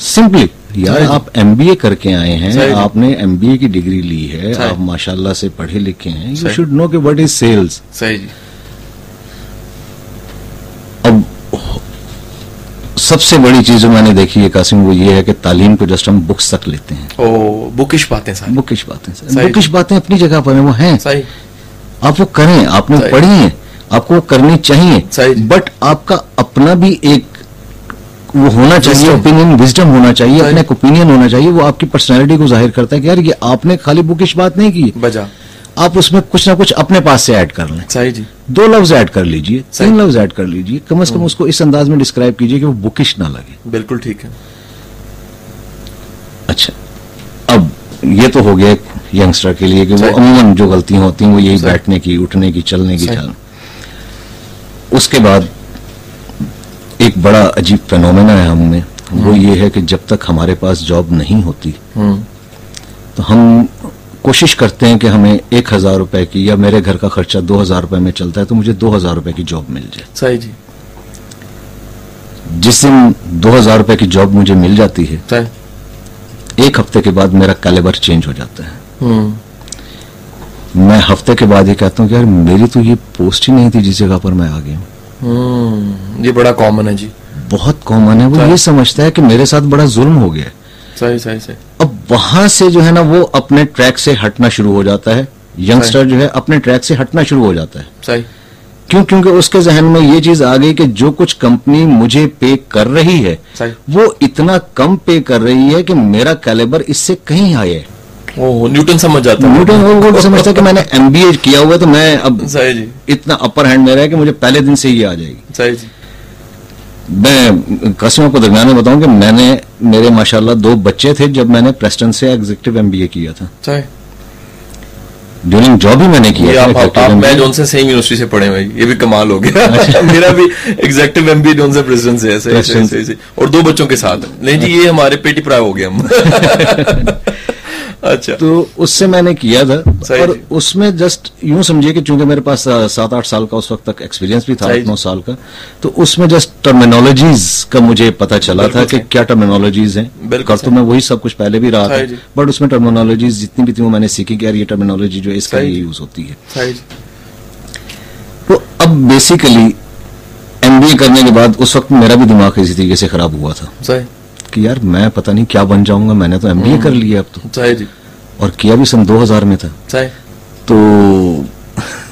सिंपली यार आप MBA करके आए हैं, आपने MBA की डिग्री ली है, आप माशाल्लाह से पढ़े लिखे हैं, यू शुड नो कि व्हाट इज सेल्स। सही जी। अब सबसे बड़ी चीज जो मैंने देखी है कासिम, वो ये है कि तालीम को जस्ट हम बुक्स तक लेते हैं। ओ बुकिश बातें सर, बुकिश बातें अपनी जगह पर है, वो हैं, आप वो करें, आपने पढ़ी है, आपको वो करनी चाहिए, बट आपका अपना भी एक वो होना चाहिए, ओपिनियन, विजडम होना चाहिए, अपना एक ओपिनियन होना चाहिए। वो आपकी पर्सनैलिटी को जाहिर करता है कि यार ये आपने खाली बुकिश बात नहीं की, बजा आप उसमें कुछ ना कुछ अपने पास से ऐड कर लें। सही जी। 2 लफ्ज ऐड कर लीजिए, 3 लफ्ज ऐड कर लीजिए, कम से कम उसको इस अंदाज में डिस्क्राइब कीजिए कि वो बुकिश ना लगे। बिल्कुल ठीक है। अच्छा, अब ये तो हो गया यंगस्टर के लिए कि वो अमूमन जो गलतियां होती हैं वो यही बैठने की, उठने की, चलने की चाल। उसके बाद एक बड़ा अजीब फेनोमेना है हमें, वो ये है कि जब तक हमारे पास जॉब नहीं होती तो हम कोशिश करते हैं कि हमें 1000 रुपए की, या मेरे घर का खर्चा 2000 रुपए में चलता है तो मुझे 2000 रुपए की जॉब मिल जाए। सही जी। जिस दिन 2000 रुपए की जॉब मुझे मिल जाती है, एक हफ्ते के बाद मेरा कैलिबर चेंज हो जाता है। मैं हफ्ते के बाद ही कहता हूँ कि यार मेरी तो ये पोस्ट ही नहीं थी जिस जगह पर मैं आ गया हूँ। ये बड़ा कॉमन है जी, बहुत कॉमन है। वो ये समझता है कि मेरे साथ बड़ा जुल्म हो गया। सही सही सही। अब वहां से जो है ना वो अपने ट्रैक से हटना शुरू हो जाता है। यंगस्टर जो है अपने ट्रैक से हटना शुरू हो जाता है। सही। क्यों? क्योंकि उसके जहन में ये चीज आ गई कि जो कुछ कंपनी मुझे पे कर रही है वो इतना कम पे कर रही है कि मेरा कैलिबर इससे कहीं हाई है। ओह, न्यूटन समझ जाता है। न्यूटन वो समझता है कि मैंने MBA किया हुआ है तो मैं अब सही जी इतना अपर हैंड मेरा है कि मुझे पहले दिन से ही आ जाएगी। सही जी। मैं कस्टमर को दरमियान में बताऊं कि मेरे माशाल्लाह 2 बच्चे थे जब मैंने प्रेस्टन से एग्जीक्यूटिव MBA किया था। सही। ड्यूरिंग जॉब ही मैंने किया। आप मैं जोन से सेम यूनिवर्सिटी से पढ़े हुए, ये भी कमाल हो गया। मेरा भी एग्जेक्टिव एमबीए जोन से प्रेसिडेंट से ऐसे और 2 बच्चों के साथ। नहीं जी, ये हमारे पेटी प्राय हो गए हम। अच्छा, तो उससे मैंने किया था, और उसमें जस्ट यूं समझिए कि चूंकि मेरे पास 7-8 साल का उस वक्त तक एक्सपीरियंस भी था, 8-9 साल का, तो उसमें जस्ट टर्मिनोलॉजीज का मुझे पता चला था कि क्या टर्मिनोलॉजीज हैं। कर तो मैं वही सब कुछ पहले भी रहा था, बट उसमें टर्मिनोलॉजीज जितनी भी थी वो मैंने सीखी कि यार ये टर्मिनोलॉजी जो है इसका ये यूज होती है। तो अब बेसिकली एमबीए करने के बाद उस वक्त मेरा भी दिमाग इसी तरीके से खराब हुआ था कि यार मैं पता नहीं क्या बन जाऊंगा, मैंने तो एमबीए कर लिया अब तो, और किया भी सन 2000 में था। तो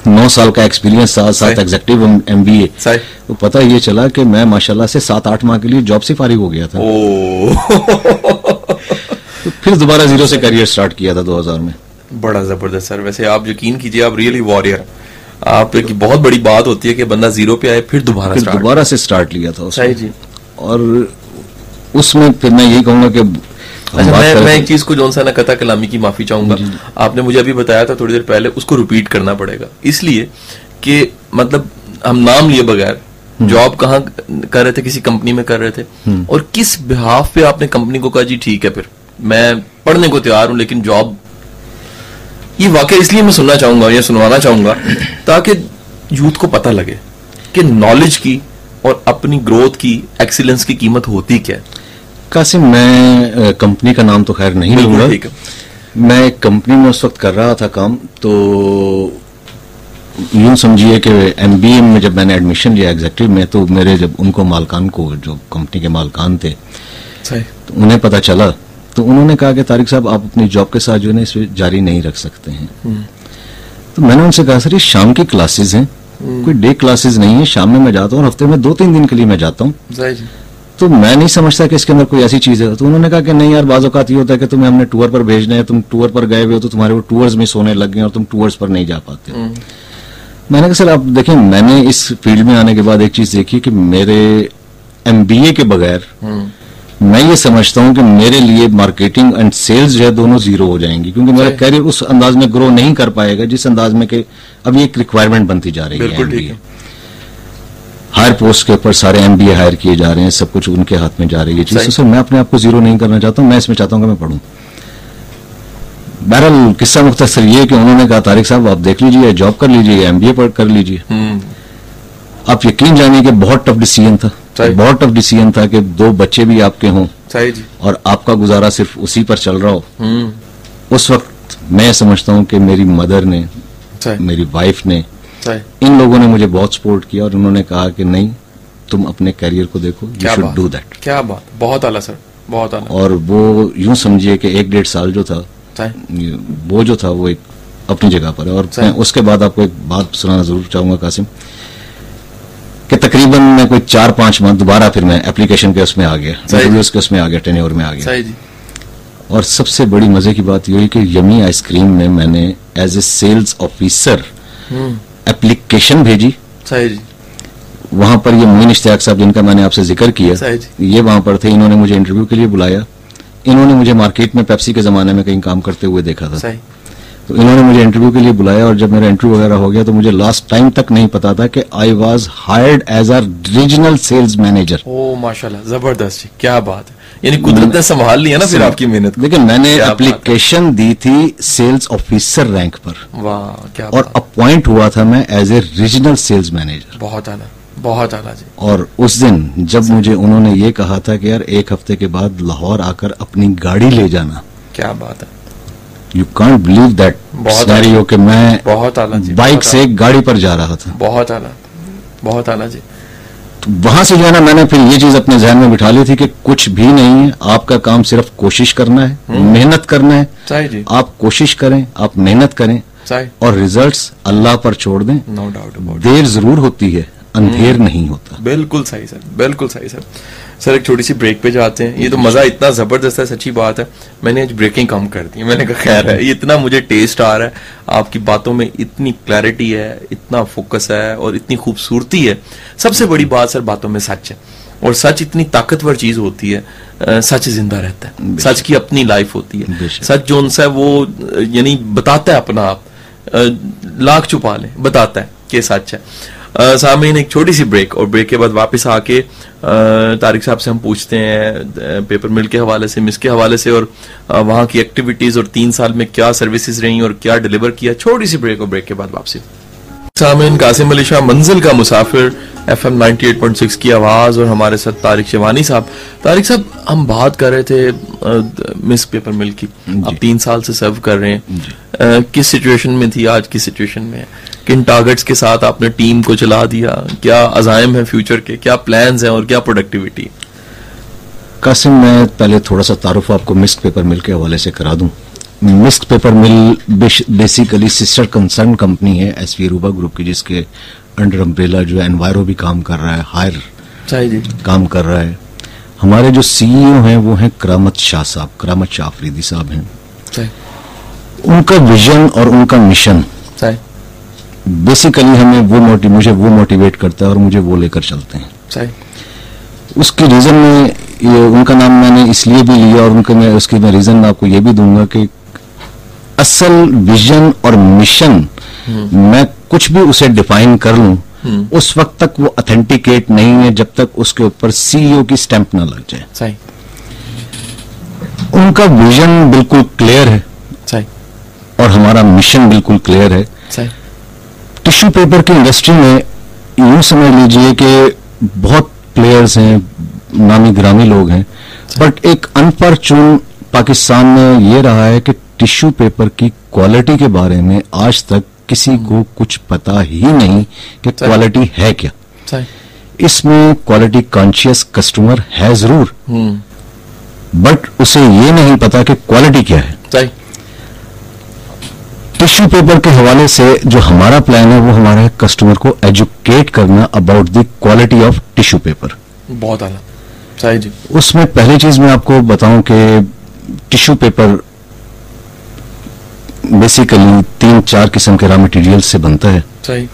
9 साल का एक्सपीरियंस, साथ एग्जेक्टिव एमबीए, तो पता ये चला कि मैं माशाल्लाह से 7-8 माह के लिए जॉब से फारिग हो गया था। तो फिर दोबारा जीरो से करियर स्टार्ट किया था 2000 में। बड़ा जबरदस्त सर। वैसे आप यकीन कीजिए, आप रियली वॉरियर। आप की बहुत बड़ी बात होती है कि बंदा जीरो पे आए फिर दोबारा से स्टार्ट लिया था सही जी। और उसमें फिर मैं यही कहूंगा कि अच्छा, मैं एक चीज को जोन सा ना कता कलामी की माफी चाहूंगा। आपने मुझे अभी बताया था थोड़ी देर पहले, उसको रिपीट करना पड़ेगा, इसलिए कि मतलब हम नाम लिए बगैर जॉब कहाँ कर रहे थे, किसी कंपनी में कर रहे थे, और किस बिहाफ पे आपने कंपनी को कहा जी ठीक है फिर मैं पढ़ने को तैयार हूं लेकिन जॉब। ये वाकई इसलिए मैं सुनना चाहूंगा या सुनवाना चाहूंगा ताकि यूथ को पता लगे कि नॉलेज की और अपनी ग्रोथ की, एक्सीलेंस की कीमत होती क्या है। कासिम, मैं कंपनी का नाम तो खैर नहीं लूंगा, मैं एक कंपनी में उस वक्त कर रहा था काम, तो यूं समझिए कि एमबीए में जब मैंने एडमिशन लिया एग्जेक्टिव में, तो मेरे जब उनको मालकान को, जो कंपनी के मालकान थे, तो उन्हें पता चला, तो उन्होंने कहा कि तारिक साहब आप अपनी जॉब के साथ जो है इसे जारी नहीं रख सकते हैं। तो मैंने उनसे कहा सर ये शाम की क्लासेस हैं, कोई डे क्लासेस नहीं है, शाम में मैं जाता हूँ, हफ्ते में 2-3 दिन के लिए मैं जाता हूँ, तो मैं नहीं समझता कि इसके अंदर कोई ऐसी चीज है। तो उन्होंने कहा कि नहीं यार, बाज़ औक़ात ये होता है कि तुम्हें हमने टूर पर भेजना है, तुम टूर पर गए हुए हो तो तुम्हारे वो टूर्स मिस होने लग गए और तुम टूर्स पर नहीं जा पाते। मैंने कहा सर आप देखें, मैंने इस फील्ड में आने के बाद एक चीज देखी कि मेरे एमबीए के बगैर मैं ये समझता हूं कि मेरे लिए मार्केटिंग एंड सेल्स जो है दोनों जीरो हो जाएंगी, क्योंकि मेरा कैरियर उस अंदाज में ग्रो नहीं कर पाएगा जिस अंदाज में कि अभी एक रिक्वायरमेंट बनती जा रही है। हायर पोस्ट के ऊपर सारे एमबीए हायर किए जा रहे हैं, सब कुछ उनके हाथ में जा रही है चीज। तो मैं अपने आप को जीरो नहीं करना चाहता हूं, मैं इसमें चाहता हूं कि मैं पढ़ूं। बहरहाल किस्सा मुख्तसर ये कि उन्होंने कहा तारिक साहब आप देख लीजिए, जॉब कर लीजिए, एमबीए पर कर लीजिए। आप यकीन जानिए कि बहुत टफ डिसीजन था, बहुत टफ डिसीजन था कि 2 बच्चे भी आपके हों और आपका गुजारा सिर्फ उसी पर चल रहा हो। उस वक्त मैं समझता हूं कि मेरी मदर ने, मेरी वाइफ ने, इन लोगों ने मुझे बहुत सपोर्ट किया और उन्होंने कहा कि नहीं तुम अपने करियर को देखो, यू शुड डू दैट। क्या बात, बहुत आला सर, बहुत आला। और वो यूं समझिए कि 1-1.5 साल जो था वो जो था वो एक अपनी जगह पर है। और मैं उसके बाद आपको एक बात सुनाना जरूर चाहूंगा कासिम, कि तकरीबन मैं कोई 4-5 माह दोबारा फिर मैं एप्लीकेशन के उसमें आ गया, इंटरव्यूज के उसमें आ गया, टेन्योर में आ गया। और सबसे बड़ी मजे की बात ये हुई कि यमी आइसक्रीम में मैंने as a sales officer application भेजी। वहां पर ये मोइन इश्तियाक साहब जिनका मैंने आपसे जिक्र किया, ये वहां पर थे, इन्होंने मुझे इंटरव्यू के लिए बुलाया। इन्होंने मुझे मार्केट में पेप्सी के जमाने में कहीं काम करते हुए देखा था, तो इन्होंने मुझे इंटरव्यू के लिए बुलाया। और जब मेरा इंटरव्यू वगैरह हो गया तो मुझे लास्ट टाइम तक नहीं पता था कि I was hired as a regional sales manager. ओ माशाल्लाह, जबरदस्त, क्या बात है, यानी कुदरत ने संभाल लिया ना फिर आपकी मेहनत। लेकिन मैंने एप्लीकेशन दी थी सेल्स ऑफिसर रैंक पर, वाह क्या, और अपॉइंट हुआ था मैं as a regional sales manager. बहुत आला, बहुत आला जी। और उस दिन जब मुझे उन्होंने ये कहा था कि यार 1 हफ्ते के बाद लाहौर आकर अपनी गाड़ी ले जाना, क्या बात है, you can't believe that scenario कि मैं बहुत आला जी, बाइक से गाड़ी पर जा रहा था। बहुत आला, बहुत आला जी। तो वहां से जो है ना, मैंने फिर ये चीज अपने जहन में बिठा ली थी कि कुछ भी नहीं है, आपका काम सिर्फ कोशिश करना है, मेहनत करना है। आप कोशिश करें, आप मेहनत करें और रिजल्ट्स अल्लाह पर छोड़ दें। नो डाउट अबाउट, देर जरूर होती है, अंधेर नहीं होता। बिल्कुल सही सर, बिल्कुल सही सर। सर एक छोटी सी ब्रेक पे जाते हैं। ये तो मजा इतना जबरदस्त है, सच्ची बात है, मैंने आज ब्रेकिंग कम कर दी। मैंने कहा खैर है, ये इतना मुझे टेस्ट आ रहा है, आपकी बातों में इतनी क्लैरिटी है, इतना फोकस है और इतनी खूबसूरती है। सबसे बड़ी बात सर बातों में सच है, और सच इतनी ताकतवर चीज होती है। सच जिंदा रहता है, सच की अपनी लाइफ होती है। सच जो उनसे वो यानी बताता है अपना आप, लाख छुपा लें, बताता है कि सच है। सामीन एक छोटी सी ब्रेक, और ब्रेक के बाद वापस आके तारिक साहब से हम पूछते हैं पेपर मिल के हवाले से, मिस के हवाले से, और वहाँ की एक्टिविटीज और 3 साल में क्या सर्विसेज रही और क्या डिलीवर किया। छोटी सी ब्रेक, और ब्रेक के बाद वापसी। सामीन, कासिम अली शाह मंजिल का मुसाफिर, FM 98.6 की आवाज, और हमारे साथ तारिक शिवानी साहब। तारिक साहब, हम बात कर रहे थे मिस पेपर मिल की, आप 3 साल से सर्व कर रहे हैं, किस सिचुएशन में थी, आज की सिचुएशन में, किन टारगेट्स के साथ आपने टीम को चला दिया, क्या अज़ाइम है फ्यूचर के, क्या प्लान्स हैं और क्या प्रोडक्टिविटी? कासिम, मैं पहले थोड़ा सा तारुफ आपको मिस्क पेपर मिल के हवाले से करा दूं। मिस्क पेपर मिल बेसिकली सिस्टर कंसर्न कंपनी है एसवी अरूबा ग्रुप की, जिसके अंडर अम्ब्रेला जो है एनवायरो भी काम कर रहा है, हायर काम कर रहा है। हमारे जो सीईओ हैं वो हैं करामत शाह साहब, करामत शाह अफरीदी साहब हैं। उनका विजन और उनका मिशन बेसिकली हमें मुझे वो मोटिवेट करता है और मुझे वो लेकर चलते हैं। उसके रीजन में उनका नाम मैंने इसलिए भी लिया, और उनका उसकी मैं रीजन आपको ये भी दूंगा कि असल विजन और मिशन मैं कुछ भी उसे डिफाइन कर लूं, उस वक्त तक वो ऑथेंटिकेट नहीं है जब तक उसके ऊपर सीईओ की स्टैंप ना लग जाए। सही। उनका विजन बिल्कुल क्लियर है। सही। और हमारा मिशन बिल्कुल क्लियर है। सही। टिश्यू पेपर की इंडस्ट्री में यूं समझ लीजिए कि बहुत प्लेयर्स हैं, नामी ग्रामी लोग हैं, बट एक अनफॉर्चून पाकिस्तान में ये रहा है कि टिश्यू पेपर की क्वालिटी के बारे में आज तक किसी को कुछ पता ही नहीं कि क्वालिटी है क्या। इसमें क्वालिटी कॉन्शियस कस्टमर है जरूर, बट उसे ये नहीं पता कि क्वालिटी क्या है। टिश्यू पेपर के हवाले से जो हमारा प्लान है वो हमारे कस्टमर को एजुकेट करना about the quality of tissue paper. बहुत आला। सही जी। उसमें पहली चीज मैं आपको बताऊं कि टिश्यू पेपर बेसिकली 3-4 किस्म के रॉ मटेरियल से बनता है। सही।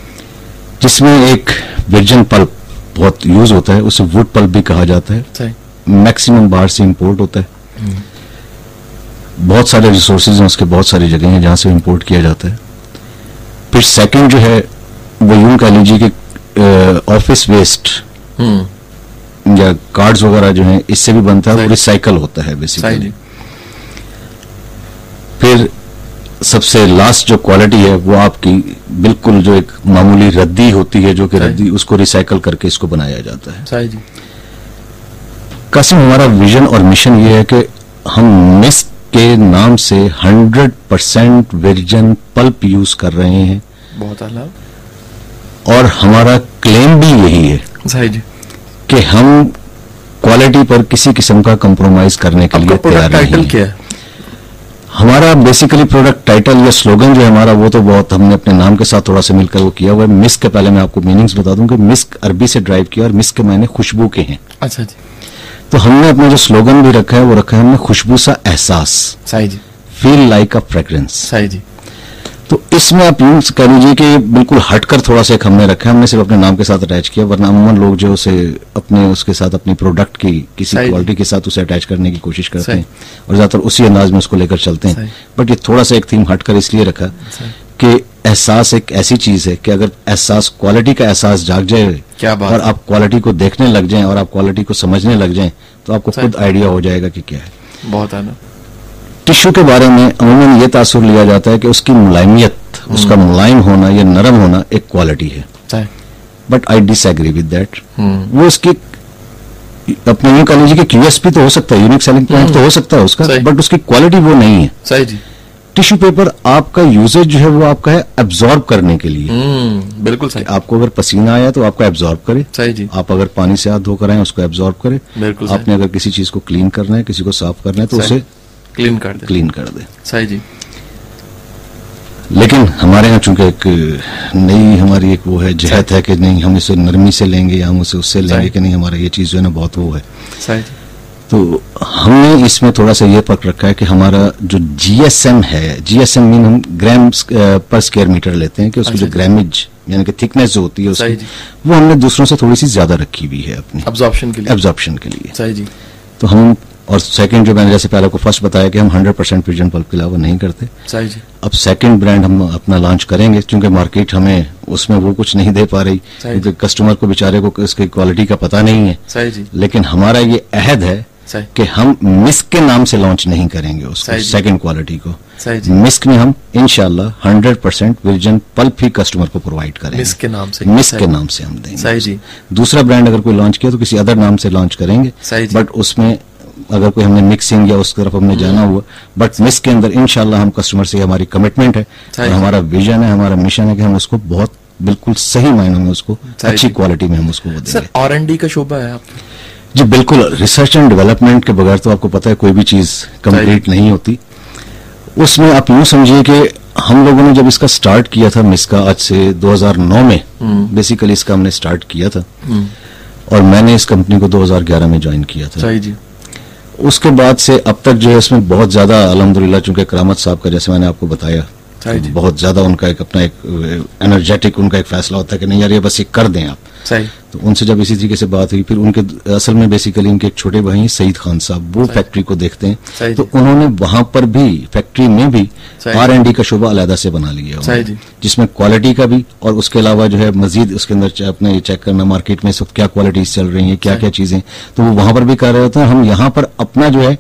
जिसमें एक वर्जिन पल्प बहुत यूज होता है, उसे वुड पल्प भी कहा जाता है। सही। मैक्सिमम बाहर से इंपोर्ट होता है। बहुत सारे रिसोर्सेज हैं उसके, बहुत सारी जगह हैं जहां से इंपोर्ट किया जाता है। फिर सेकंड जो है वो यूं कह लीजिए कि ऑफिस वेस्ट या कार्ड्स वगैरह जो हैं इससे भी बनता है, वो रिसाइकल होता है बेसिकली। फिर सबसे लास्ट जो क्वालिटी है वो आपकी बिल्कुल जो एक मामूली रद्दी होती है, जो कि रद्दी उसको रिसाइकल करके इसको बनाया जाता है। सही जी। कासिम, हमारा विजन और मिशन ये है कि हम मिस्क के नाम से 100% वर्जिन पल्प यूज कर रहे हैं। बहुत आला। और हमारा क्लेम भी यही है। सही जी। कि हम क्वालिटी पर किसी किस्म का कंप्रोमाइज करने के लिए तैयार नहीं हैं। क्या है हमारा बेसिकली प्रोडक्ट टाइटल या स्लोगन जो है हमारा, वो तो बहुत हमने अपने नाम के साथ थोड़ा सा मिलकर वो किया हुआ है। मिस्क के पहले मैं आपको मीनिंग्स बता दूं कि मिस्क अरबी से ड्राइव किया और मिस्क के मायने खुशबू के हैं। अच्छा जी। तो हमने अपना जो स्लोगन भी रखा है वो रखा है हमने खुशबू सा एहसास। सही जी। Feel like a fragrance. सही जी। तो इसमें आप यूं कह लीजिए कि बिल्कुल हटकर थोड़ा सा एक हमने रखा है, हमने सिर्फ अपने नाम के साथ अटैच किया, वरना अमूमन लोग जो उसे अपने उसके साथ अपनी प्रोडक्ट की किसी क्वालिटी के साथ उसे अटैच करने की कोशिश करते हैं और ज्यादातर उसी अंदाज में उसको लेकर चलते हैं। बट ये थोड़ा सा एक थीम हटकर इसलिए रखा कि एहसास एक ऐसी चीज है कि अगर एहसास क्वालिटी का एहसास जाग जाए और आप क्वालिटी को देखने लग जाएं और आप क्वालिटी को समझने लग जाएं तो आपको खुद आइडिया हो जाएगा कि क्या है। बहुत है ना। टिश्यू के बारे में अमूमन ये तासुर लिया जाता है कि उसकी मुलायमियत, उसका मुलायम होना या नरम होना एक क्वालिटी है। But I disagree with that. वो उसकी अपने यूं कह लीजिए कि क्यूएसपी तो हो सकता है, यूनिक सेलिंग पॉइंट तो हो सकता है उसका, बट उसकी क्वालिटी वो नहीं है। सही जी। टिश्यू पेपर आपका यूजेज जो है वो आपका है एब्जॉर्ब करने के लिए। बिल्कुल सही। आपको अगर पसीना आया तो आपको एब्जॉर्ब करे। सही जी। आप अगर पानी से हाथ धोकर आए उसको एब्जॉर्ब करे। बिल्कुल। आपने अगर किसी चीज को क्लीन करना है, किसी को साफ करना है तो उसे क्लीन कर दे। सही जी। लेकिन हमारे यहाँ चूंकि एक नई हमारी एक वो है जहत है कि नहीं हम इसे नरमी से लेंगे या हम उसे उससे लेंगे कि नहीं, हमारा ये चीज जो है ना बहुत वो है। सही। तो हमने इसमें थोड़ा सा ये पक रखा है कि हमारा जो जीएसएम है, जीएसएम मीन हम ग्राम पर स्क्वायर मीटर लेते हैं कि उसकी जो ग्रामेज यानी कि थिकनेस जो होती है उसकी, वो हमने दूसरों से थोड़ी सी ज्यादा रखी हुई है अपनी एब्जॉर्प्शन के लिए। एब्जॉर्प्शन के लिए। सही जी। तो हम और सेकंड जो मैंने जैसे पहले आपको फर्स्ट बताया कि हम 100% विजन पल्प के अलावा नहीं करते। सही जी। अब सेकंड ब्रांड हम अपना लॉन्च करेंगे, क्योंकि मार्केट हमें उसमें वो कुछ नहीं दे पा रही, क्योंकि कस्टमर को बेचारे को इसकी क्वालिटी का पता नहीं है। सही जी। लेकिन हमारा ये अहद है कि हम मिस्क के नाम से लॉन्च नहीं करेंगे उसको, सेकंड क्वालिटी को। मिस्क में हम इंशाल्लाह 100% विजन पल्प ही कस्टमर को प्रोवाइड करेंगे, मिस्क के नाम से। मिस्क के नाम से हम देंगे। सही जी। दूसरा ब्रांड अगर कोई लॉन्च किया तो किसी अदर नाम से लॉन्च करेंगे, बट उसमें अगर कोई हमने मिक्सिंग या उस तरफ हमने जाना हुआ, बट मिस्क के अंदर इंशाल्लाह हम कस्टमर से हमारी कमिटमेंट है और हमारा विजन है, हमारा मिशन है कि हम उसको बहुत बिल्कुल सही मायनों में उसको अच्छी क्वालिटी में हम उसको देंगे। सर R&D का शोबा है आपका? जी बिल्कुल। रिसर्च एंड डेवलपमेंट के बगैर तो आपको पता है कोई भी चीज कंप्लीट नहीं होती। उसमें आप यूं समझिए कि हम लोगों ने जब इसका स्टार्ट किया था मिस्क का, आज से 2009 में बेसिकली इसका हमने स्टार्ट किया था और मैंने इस कंपनी को 2011 में ज्वाइन किया था। सही जी। उसके बाद से अब तक जो है इसमें बहुत ज्यादा अल्हम्दुलिल्लाह, चूंकि करामत साहब का जैसे मैंने आपको बताया, बहुत ज्यादा उनका एक अपना एक एनर्जेटिक उनका एक फैसला होता है कि नहीं यार ये बस ये कर दें आप। सही। तो उनसे जब इसी तरीके से बात हुई, फिर उनके असल में बेसिकली इनके एक छोटे भाई सईद खान साहब, वो फैक्ट्री को देखते हैं, तो उन्होंने वहां पर भी फैक्ट्री में भी R&D का शोबा अलहदा से बना लिया, जिसमें क्वालिटी का भी और उसके अलावा जो है मजीद उसके अंदर अपने ये चेक करना मार्केट में इस वक्त क्या क्वालिटीज चल रही है, क्या क्या चीजें, तो वो वहां पर भी कर रहे होते हैं। हम यहाँ पर अपना जो है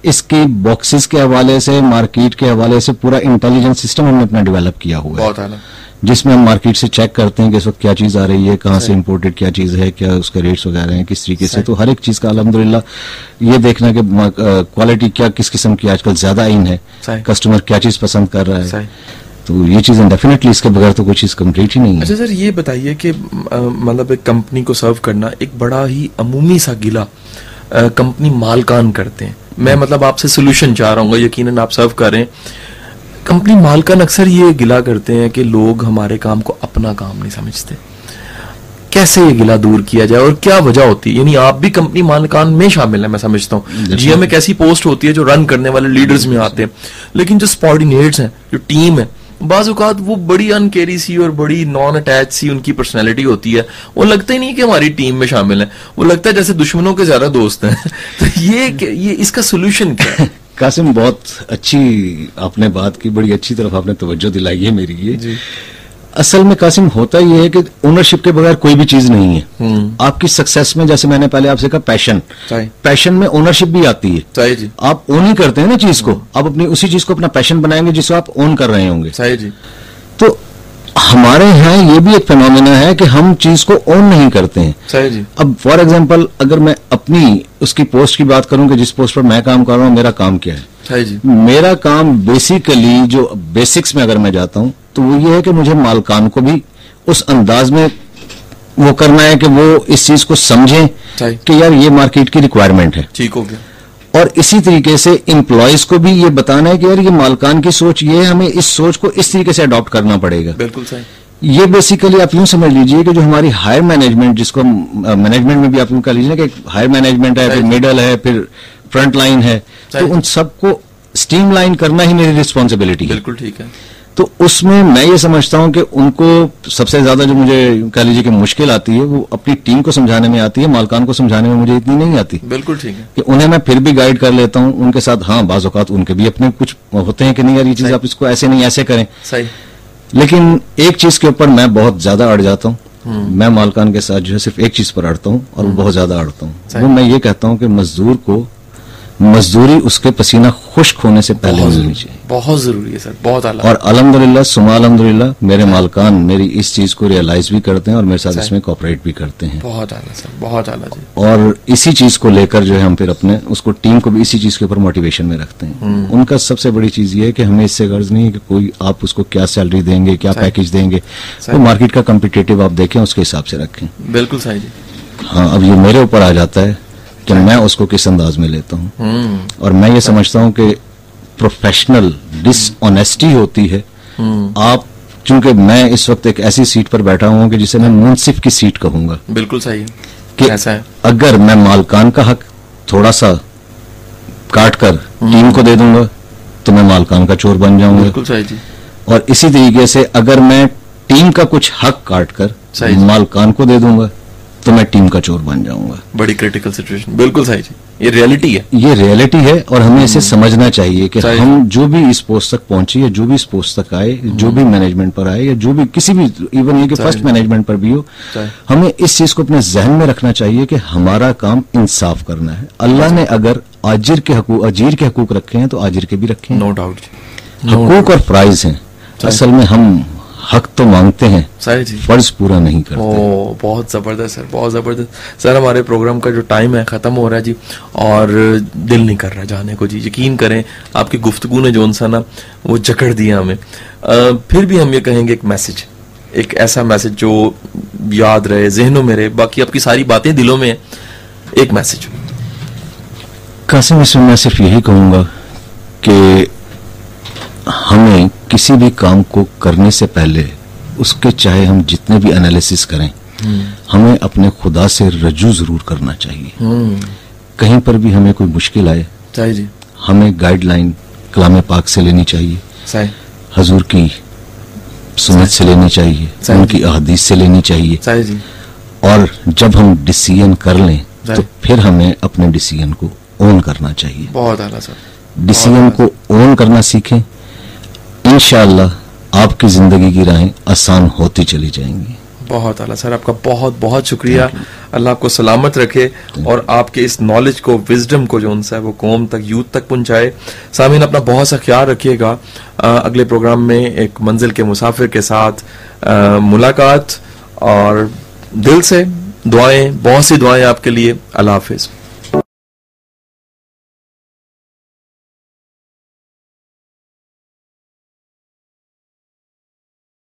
इसके बॉक्सेस के हवाले से, मार्केट के हवाले से पूरा इंटेलिजेंस सिस्टम हमने अपना डेवलप किया हुआ है, जिसमें हम मार्केट से चेक करते हैं कि इस वक्त क्या चीज आ रही है, कहाँ से इंपोर्टेड क्या चीज है, क्या उसके रेट्स वगैरह हैं, किस तरीके से। तो हर एक चीज का अल्हम्दुलिल्लाह ये देखना कि क्वालिटी क्या किस किस्म की आजकल ज्यादा इन है, कस्टमर क्या चीज पसंद कर रहा है, तो ये चीजें डेफिनेटली इसके बगैर तो कोई चीज कंप्लीट ही नहीं है। अच्छा सर, ये बताइए कि मतलब एक कंपनी को सर्व करना एक बड़ा ही अमूमी सा गिला कंपनी मालकान करते हैं। मैं मतलब आपसे सोल्यूशन चाह रहा हूँ, यकीनन आप सर्व कर रहे हैं। कंपनी मालकान अक्सर ये गिला करते हैं कि लोग हमारे काम को अपना काम नहीं समझते। कैसे ये गिला दूर किया जाए और क्या वजह होती है? यानी आप भी कंपनी मालकान में शामिल है, मैं समझता हूँ। जीएम एक ऐसी पोस्ट होती है जो रन करने वाले लीडर्स में आते हैं, लेकिन जो सबऑर्डिनेट्स हैं, जो टीम है, बाज़ औक़ात वो बड़ी अनकेरी सी और बड़ी नॉन अटैच सी उनकी पर्सनैलिटी होती है। वो लगता ही नहीं कि हमारी टीम में शामिल है, वो लगता है जैसे दुश्मनों के ज्यादा दोस्त हैं। तो ये इसका सोल्यूशन क्या है? कासिम, बहुत अच्छी आपने बात की, बड़ी अच्छी तरफ आपने तवज्जो दिलाई है मेरी। ये असल में कासिम होता ये है कि ओनरशिप के बगैर कोई भी चीज नहीं है। आपकी सक्सेस में, जैसे मैंने पहले आपसे कहा, पैशन में ओनरशिप भी आती है। जी। आप ओन ही करते हैं ना चीज को, आप अपनी उसी चीज को अपना पैशन बनाएंगे जिसको आप ओन कर रहे होंगे। सही जी। तो हमारे यहाँ ये भी एक फिनोमेना है कि हम चीज को ओन नहीं करते हैं। सही जी। अब फॉर एग्जांपल अगर मैं अपनी उसकी पोस्ट की बात करूं कि जिस पोस्ट पर मैं काम कर रहा हूं, मेरा काम क्या है? सही जी। मेरा काम बेसिकली जो बेसिक्स में अगर मैं जाता हूं तो वो ये है कि मुझे मालकान को भी उस अंदाज में वो करना है कि वो इस चीज को समझें कि यार ये मार्केट की रिक्वायरमेंट है। ठीक हो गया। और इसी तरीके से एम्प्लॉयज को भी ये बताना है कि यार ये मालकान की सोच ये है, हमें इस सोच को इस तरीके से अडॉप्ट करना पड़ेगा। बिल्कुल सही। ये बेसिकली आप यूं समझ लीजिए कि जो हमारी हायर मैनेजमेंट, जिसको मैनेजमेंट में भी आप यूं कह लीजिए कि हायर मैनेजमेंट है, फिर मिडल है, फिर फ्रंट लाइन है, तो उन सबको स्ट्रीमलाइन करना ही मेरी रिस्पॉन्सिबिलिटी है। बिल्कुल ठीक है। तो उसमें मैं ये समझता हूं कि उनको सबसे ज्यादा जो मुझे कह लीजिए कि मुश्किल आती है वो अपनी टीम को समझाने में आती है, मालकान को समझाने में मुझे इतनी नहीं आती। बिल्कुल ठीक है। कि उन्हें मैं फिर भी गाइड कर लेता हूं उनके साथ। हाँ, बाज़ औक़ात उनके भी अपने कुछ होते हैं कि नहीं यार ये चीज आप इसको ऐसे नहीं ऐसे करें। सही। लेकिन एक चीज के ऊपर मैं बहुत ज्यादा अड़ जाता हूं। मैं मालकान के साथ जो है सिर्फ एक चीज पर अड़ता हूं और वो बहुत ज्यादा अड़ता हूं। वो मैं ये कहता हूं कि मजदूर को मजदूरी उसके पसीना खुश्क होने से पहले मिलनी चाहिए। बहुत जरूरी है सर, बहुत आला। और अल्हम्दुलिल्लाह सुमा अल्हम्दुलिल्लाह मेरे मालकान मेरी इस चीज को रियलाइज भी करते हैं और मेरे साथ इसमें कोऑपरेट भी करते हैं। बहुत आला सर, बहुत आला जी। और इसी चीज को लेकर जो है हम फिर अपने उसको टीम को भी इसी चीज के ऊपर मोटिवेशन में रखते हैं। उनका सबसे बड़ी चीज ये है कि हमें इससे गर्ज नहीं है कि कोई आप उसको क्या सैलरी देंगे, क्या पैकेज देंगे, वो मार्केट का कम्पिटिटिव आप देखें, उसके हिसाब से रखें। बिल्कुल सही जी। हाँ, अब ये मेरे ऊपर आ जाता है कि मैं उसको किस अंदाज में लेता हूँ। और मैं ये समझता हूँ कि प्रोफेशनल डिसऑनेस्टी होती है। आप, चूंकि मैं इस वक्त एक ऐसी सीट पर बैठा हूँ कि जिसे मैं मुंसिफ की सीट कहूंगा। बिल्कुल सही है कि ऐसा है। अगर मैं मालकान का हक थोड़ा सा काट कर टीम को दे दूंगा तो मैं मालकान का चोर बन जाऊंगा। बिल्कुल सही जी। और इसी तरीके से अगर मैं टीम का कुछ हक काट कर मालकान को दे दूंगा तो मैं टीम का चोर बन जाऊंगा। बड़ी क्रिटिकल सिचुएशन। बिल्कुल सही जी। ये रियलिटी है, ये रियलिटी है और हमें इसे समझना चाहिए कि हम जो भी इस पोस्ट तक पहुंचे या जो भी इस पोस्ट तक आए, जो भी मैनेजमेंट पर आए या जो भी किसी भी इवन ये कि फर्स्ट मैनेजमेंट पर भी हो, हमें इस चीज को अपने जहन में रखना चाहिए कि हमारा काम इंसाफ करना है। अल्लाह ने अगर अजीर के हकूक रखे हैं तो आजिर के भी रखे हैं, नो डाउट। हकूक और प्राइज हैं, असल में हम हक तो मांगते हैं, फर्ज पूरा नहीं करते। ओ, बहुत जबरदस्त सर, बहुत जबरदस्त सर। हमारे प्रोग्राम का जो टाइम है खत्म हो रहा है जी, और दिल नहीं कर रहा जाने को जी। यकीन करें आपकी गुफ्तगू ने जो सा ना वो जकड़ दिया हमें। फिर भी हम ये कहेंगे एक मैसेज, एक ऐसा मैसेज जो याद रहे, जहनों में रहे, बाकी आपकी सारी बातें दिलों में है, एक मैसेज। कासिम, इसमें मैं सिर्फ यही कहूंगा कि हमें किसी भी काम को करने से पहले उसके चाहे हम जितने भी एनालिसिस करें, हमें अपने खुदा से रजू जरूर करना चाहिए। कहीं पर भी हमें कोई मुश्किल आए जी, हमें गाइडलाइन कलाम पाक से लेनी चाहिए, हजूर की सुन्नत से लेनी चाहिए, उनकी अहदीस से लेनी चाहिए, और जब हम डिसीजन कर लें तो फिर हमें अपने डिसीजन को ओन करना चाहिए। बहुत आला सर, डिसीजन को ओन करना सीखें, इंशाअल्लाह आपकी जिंदगी की राहें आसान होती चली जाएंगी। बहुत आला सर, आपका बहुत बहुत शुक्रिया। अल्लाह आपको सलामत रखे और आपके इस नॉलेज को, विजडम को जो उनसे है वो कौम तक, यूथ तक पहुंचाए। सामीन, अपना बहुत सा ख्याल रखिएगा। अगले प्रोग्राम में एक मंजिल के मुसाफिर के साथ मुलाकात, और दिल से दुआएं, बहुत सी दुआएं आपके लिए। अल्लाह हाफिज।